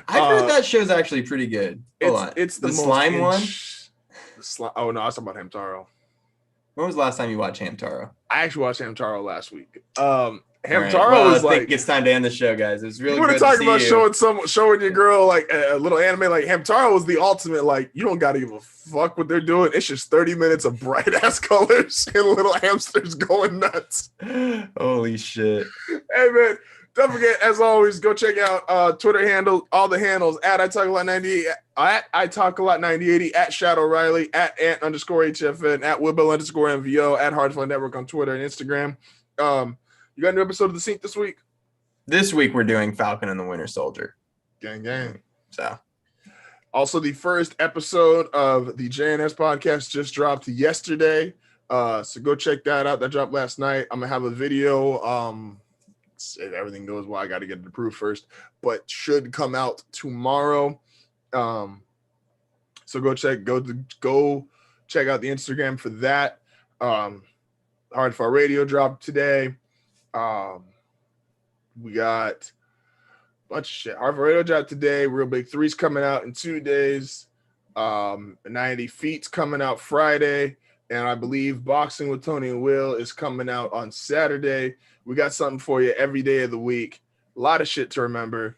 I've heard that show's actually pretty good. Hold on. It's the most slime one? Oh, no, I was talking about Hamtaro. When was the last time you watched Hamtaro? I actually watched Hamtaro last week. Hamtaro is I like, think it's time to end the show, guys. It's really you want good to talk to about see showing your girl like a little anime. Like Hamtaro was the ultimate. Like you don't gotta give a fuck what they're doing. It's just 30 minutes of bright ass colors and little hamsters going nuts. Holy shit! Hey man, don't forget as always, go check out Twitter handle, all the handles at I Talk A Lot 98, at I Talk A Lot 9080, at Shadow Riley, at Ant_HFN, at Woodbell_MVO, at Hardfly Network on Twitter and Instagram. You got a new episode of The Sync this week? This week we're doing Falcon and the Winter Soldier. Gang, gang. So, also the first episode of the JNS podcast just dropped yesterday. So go check that out. That dropped last night. I'm gonna have a video. If everything goes well, I got to get it approved first, but should come out tomorrow. So go check out the Instagram for that. Hardfire Radio dropped today. We got a bunch of shit. Hardfire Radio dropped today. Real Big 3's coming out in 2 days. 90 Feet's coming out Friday. And I believe Boxing with Tony and Will is coming out on Saturday. We got something for you every day of the week. A lot of shit to remember.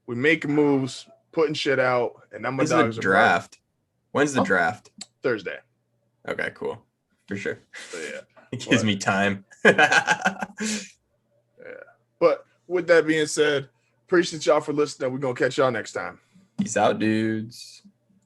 We making moves, putting shit out, and then my dogs are draft. When's the draft? Thursday. Okay, cool. For sure. So, yeah. It gives me time. Yeah. But with that being said, appreciate y'all for listening. We're gonna catch y'all next time. Peace out, dudes.